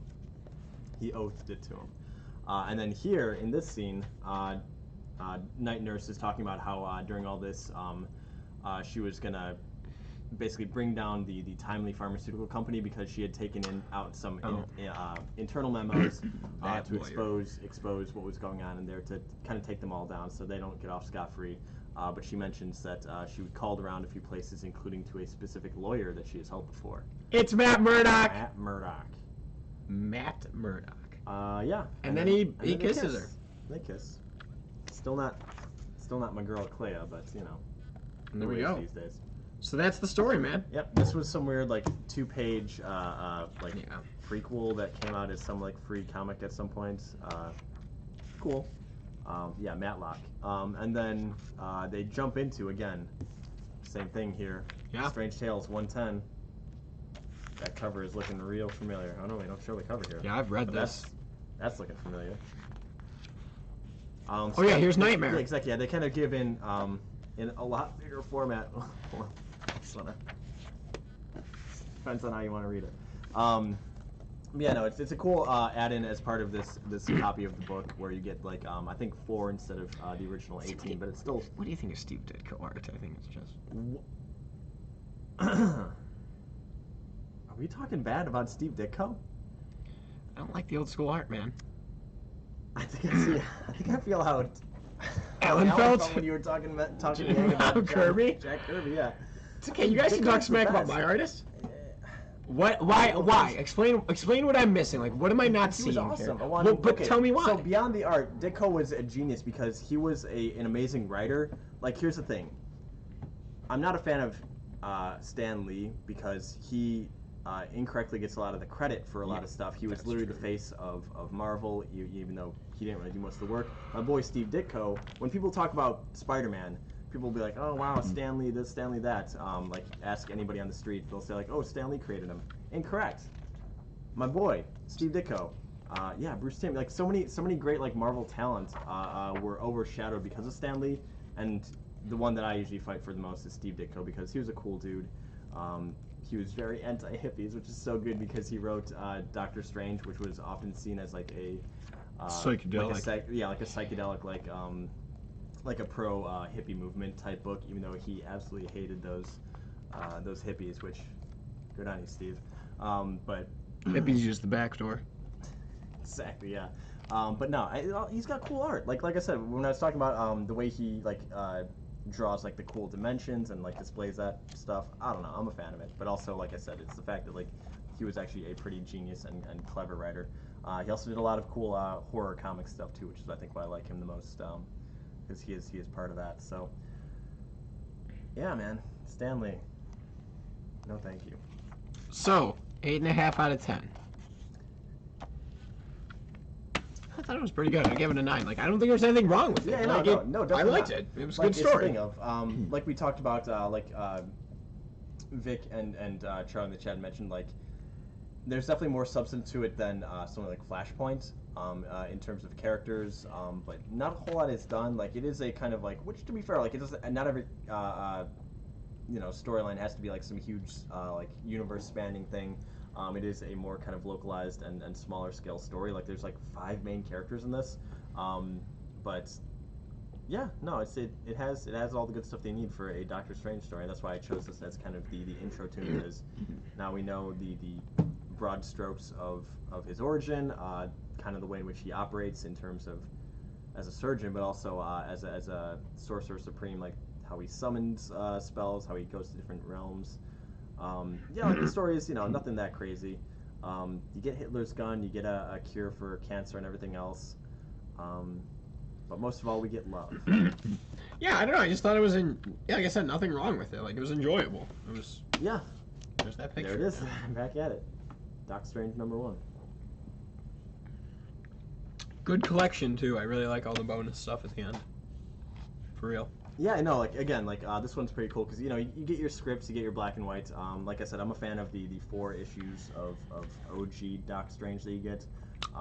He oathed it to him. And then here, in this scene, Night Nurse is talking about how during all this, she was going to basically bring down the Timely Pharmaceutical Company because she had taken out some internal memos to expose what was going on in there, to kind of take them all down so they don't get off scot-free. But she mentions that she called around a few places, including to a specific lawyer that she has helped before. It's Matt Murdock. Matt Murdock. Matt Murdock. Yeah. And then he kisses her. They kiss. Still not my girl Clea, but There we go. These days. So that's the story, man. Yep. This was some weird 2-page prequel that came out as some free comic at some point. Cool. Yeah, Matlock. And then they jump into again. Same thing here. Yeah. Strange Tales 110. That cover is looking real familiar. Oh no, they don't show the cover here. Yeah, I've read this. That's looking familiar. Oh yeah, here's Nightmare. Yeah, exactly. Yeah, they kind of give in a lot bigger format. Depends on how you want to read it. Yeah, no, it's a cool add-in as part of this copy of the book where you get I think 4 instead of the original 18, but it's still. What do you think of Steve Ditko art? I think it's just. Are we talking bad about Steve Ditko? I don't like the old school art, man. I think I feel how Alan felt when you were talking about Kirby. Jack Kirby, yeah. It's okay. You guys can talk smack about my artist. What? Why? Explain what I'm missing. What am I not seeing awesome. here? But tell me why. So beyond the art, Ditko was a genius because he was an amazing writer. Here's the thing. I'm not a fan of Stan Lee because he incorrectly gets a lot of the credit for a lot of stuff. He was literally the face of Marvel, even though he didn't really do most of the work. My boy Steve Ditko, when people talk about Spider-Man, people will be like, oh wow, Stan Lee this, Stan Lee that. Like ask anybody on the street, they'll say like, oh, Stan Lee created him. Incorrect. My boy, Steve Ditko. Yeah, Bruce Timm. Like so many great like Marvel talents were overshadowed because of Stan Lee, and the one that I usually fight for the most is Steve Ditko because he was a cool dude. He was very anti-hippies, which is so good because he wrote Doctor Strange, which was often seen as like a psychedelic. Like a psychedelic, like a pro hippie movement type book. Even though he absolutely hated those hippies, which good on you, Steve. But hippies use the back door. Exactly, yeah. But no, he's got cool art. Like I said, when I was talking about the way he draws like the cool dimensions and like displays that stuff, I don't know, I'm a fan of it. But also, like I said, it's the fact that like he was actually a pretty genius and clever writer. He also did a lot of cool horror comic stuff too, which is I think why I like him the most, because he is part of that. So yeah, man, Stan Lee. No, thank you. So 8.5 out of 10. I thought it was pretty good. I gave it a 9. Like, I don't think there's anything wrong with it. Yeah, like, no, definitely I liked not. it. It was a like, good story. Thing of, like we talked about, Vic and Charlie in the chat mentioned, like, there's definitely more substance to it than something like Flashpoint in terms of characters, but not a whole lot is done. Like, it is a kind of like, which to be fair, like, it doesn't, not every storyline has to be like some huge like universe spanning thing. It is a more kind of localized and smaller scale story. Like there's like 5 main characters in this, but yeah, no, it has all the good stuff they need for a Doctor Strange story. And that's why I chose this as kind of the intro to it, because now we know the broad strokes of his origin, kind of the way in which he operates in terms of as a surgeon, but also as a sorcerer supreme, like how he summons spells, how he goes to different realms. Yeah, like the story is, nothing that crazy. You get Hitler's gun, you get a cure for cancer and everything else. But most of all, we get love. Yeah, I don't know. I just thought it was like I said, nothing wrong with it. Like, it was enjoyable. It was. Yeah. There's that picture. There it is. I'm back at it. Doc Strange #1. Good collection too. I really like all the bonus stuff at the end. For real. Yeah, I know. Like again, this one's pretty cool because you get your scripts, you get your black and white. Like I said, I'm a fan of the 4 issues of OG Doc Strange that you get.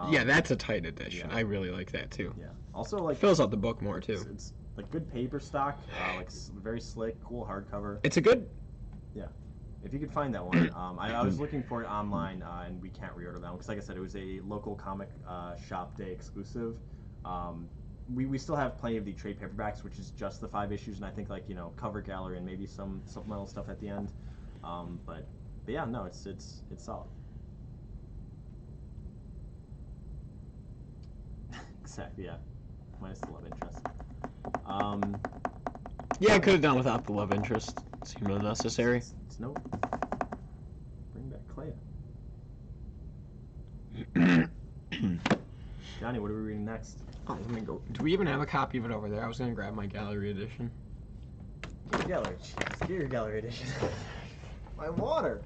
Yeah, that's a tight edition. Yeah. I really like that too. Yeah. Also, like fills out the book more too. It's like good paper stock, like very slick, cool hardcover. It's a good. Yeah. If you could find that one, I was looking for it online, and we can't reorder that one because, like I said, it was a local comic shop day exclusive. We still have plenty of the trade paperbacks, which is just the 5 issues, and I think cover gallery and maybe some supplemental stuff at the end. But yeah, no, it's solid. Exactly, yeah. Minus the love interest. Yeah, I could have done without the love interest. Seemed unnecessary. It's no. Bring back Clea. Johnny, what are we reading next? Oh, let me go. Do we even have a copy of it over there? I was gonna grab my gallery edition. Get your gallery. Jeez, get your gallery edition. My water.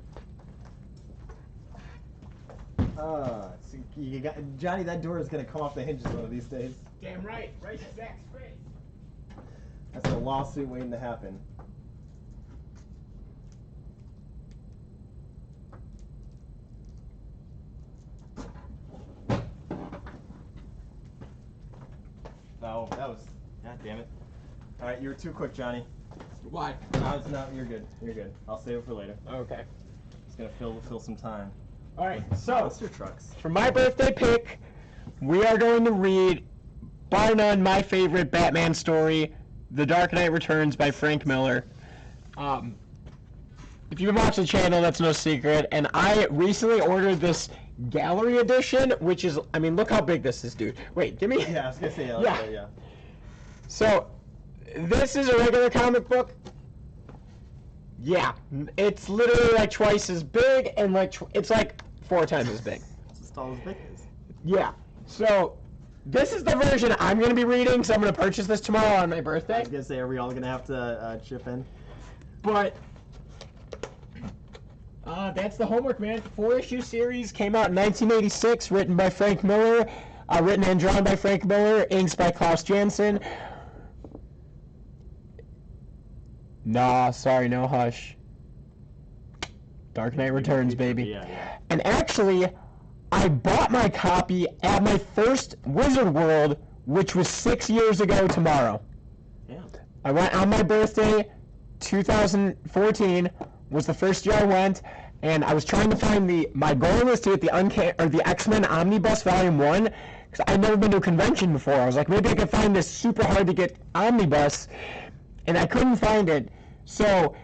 You got, Johnny, that door is gonna come off the hinges one of these days. Damn right. Right to Zach's face. That's a lawsuit waiting to happen. Oh, that was... God damn it. Alright, you were too quick, Johnny. Why? No, you're good. You're good. I'll save it for later. Okay. It's gonna fill some time. Alright, so... What's your trucks? For my birthday pick, we are going to read, bar none, my favorite Batman story, The Dark Knight Returns by Frank Miller. If you've been watching the channel, that's no secret. And I recently ordered this gallery edition, which is, I mean, look how big this is, dude. Wait, give me... Yeah, I was gonna say, yeah. So, this is a regular comic book. Yeah, it's literally like twice as big, and like it's like 4 times as big. It's as tall as Vic is. Yeah. So, this is the version I'm going to be reading, so I'm going to purchase this tomorrow on my birthday. I was gonna say, are we all gonna have to chip in? But that's the homework, man. 4-issue series came out in 1986, written by Frank Miller, written and drawn by Frank Miller, inks by Klaus Janson. Nah, sorry, no hush. Dark Knight Returns, baby. Yeah. And actually, I bought my copy at my first Wizard World, which was 6 years ago tomorrow. Yeah. I went on my birthday, 2014 was the first year I went, and I was trying to find my goal was to get the X-Men Omnibus Volume 1, because I'd never been to a convention before. I was like, maybe I could find this super hard to get omnibus, and I couldn't find it. So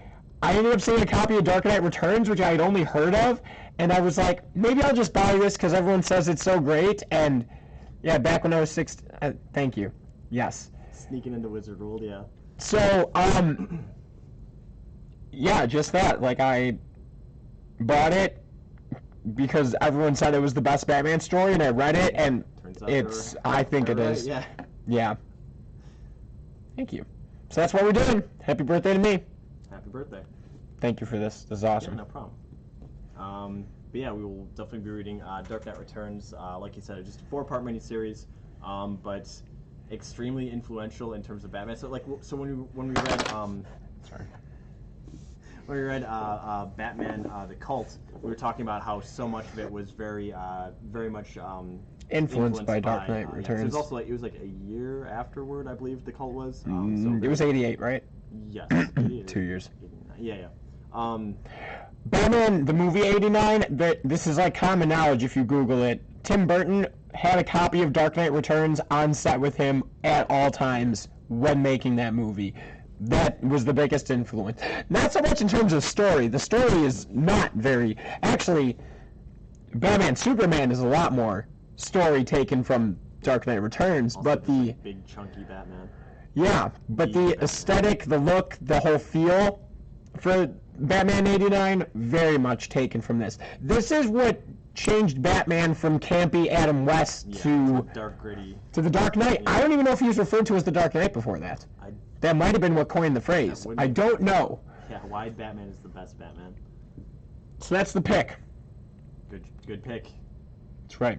I ended up seeing a copy of Dark Knight Returns, which I had only heard of, and I was like, maybe I'll just buy this because everyone says it's so great. And yeah, back when I was 6, thank you. Yes. Sneaking into Wizard World, yeah. So, yeah, just that. Like, I bought it because everyone said it was the best Batman story, and I read it, and I think it is. Yeah. Yeah. Thank you. So that's what we're doing. Happy birthday to me. Happy birthday. Thank you for this. This is awesome. Yeah, no problem. But yeah, we will definitely be reading Dark Knight Returns. Like you said, it's just a 4-part miniseries, but extremely influential in terms of Batman. So when we read when we read Batman the Cult, we were talking about how so much of it was very much influenced by Dark Knight Returns. So it was like a year afterward, I believe the Cult was. It was 88, right? Yes. 2 years. 89. Yeah. Batman, the movie 89, this is like common knowledge if you Google it. Tim Burton had a copy of Dark Knight Returns on set with him at all times when making that movie. That was the biggest influence. Not so much in terms of story. The story is not very... Actually, Batman Superman is a lot more story taken from Dark Knight Returns, Also but the... big, chunky Batman. Yeah, but the aesthetic, the look, the whole feel for Batman 89, very much taken from this. This is what changed Batman from campy Adam West to dark, gritty. To the Dark Knight. Yeah. I don't even know if he was referred to as the Dark Knight before that. That might have been what coined the phrase. I don't know. Yeah, why Batman is the best Batman. So that's the pick. Good pick. That's right.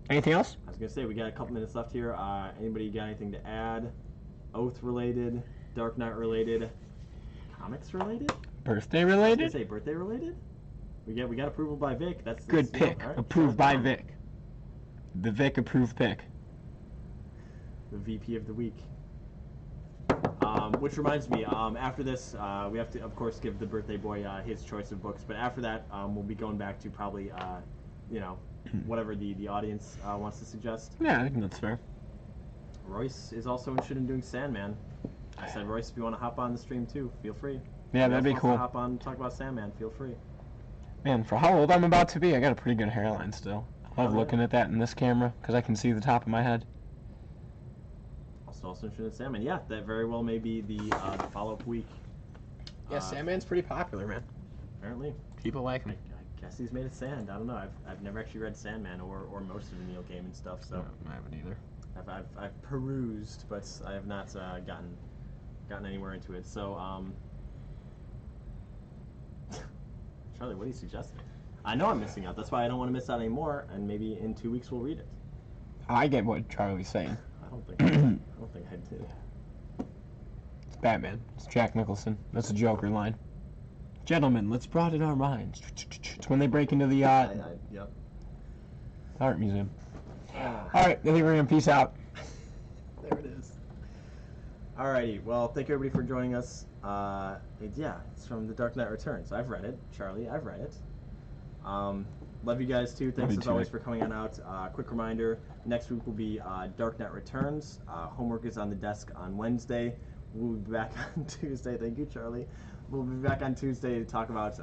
Anything else? I was going to say, we got a couple minutes left here. Anybody got anything to add? Oath-related, Dark Knight-related, comics-related? Birthday-related? I was going to say, birthday-related? We got approval by Vic. That's good pick. Right. Approved by Vic. The Vic approved pick. The VP of the week. Which reminds me, after this, we have to, of course, give the birthday boy his choice of books. But after that, we'll be going back to probably, whatever the audience wants to suggest. Yeah, I think that's fair. Royce is also interested in doing Sandman. I said, Royce, if you want to hop on the stream too, feel free. Yeah, that'd be cool. Hop on and talk about Sandman, feel free. Man, for how old I'm about to be, I got a pretty good hairline still. I love looking at that in this camera because I can see the top of my head. Also interested in Sandman. Yeah, that very well may be the follow-up week. Yeah, Sandman's pretty popular, man. Apparently. People like him. I guess he's made of sand. I don't know. I've never actually read Sandman or most of the Neil Gaiman stuff. So no, I haven't either. I've perused, but I have not gotten anywhere into it. So Charlie, what are you suggesting? I know I'm missing out. That's why I don't want to miss out anymore. And maybe in 2 weeks we'll read it. I get what Charlie's saying. I don't think I did. It's Batman. It's Jack Nicholson. That's a Joker line. Gentlemen, let's broaden our minds. It's when they break into the yep. art museum. All right, I think we're gonna peace out. There it is. Alrighty, well, thank you everybody for joining us. It's from The Dark Knight Returns. I've read it. Charlie, I've read it. Love you guys too. Thanks as always for coming on out. Quick reminder, next week will be Dark Knight Returns. Homework is on the desk on Wednesday. We'll be back on Tuesday. Thank you, Charlie. We'll be back on Tuesday to talk about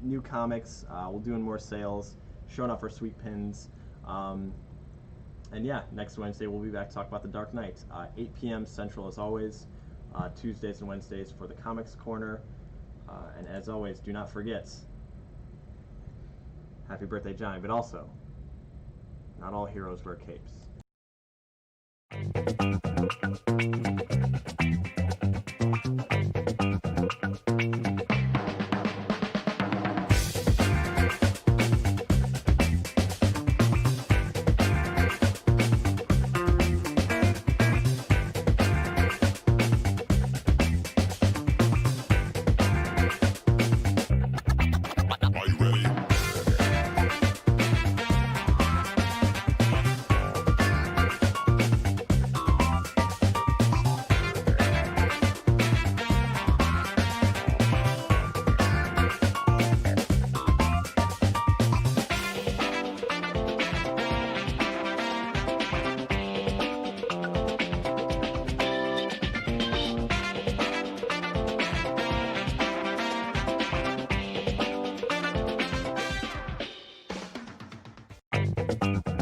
new comics. We'll doing more sales, showing off our sweet pins. And yeah, next Wednesday we'll be back to talk about The Dark Knight. 8 p.m. Central as always. Tuesdays and Wednesdays for the Comics Corner. And as always, do not forget, happy birthday, Johnny, but also, not all heroes wear capes. Bye.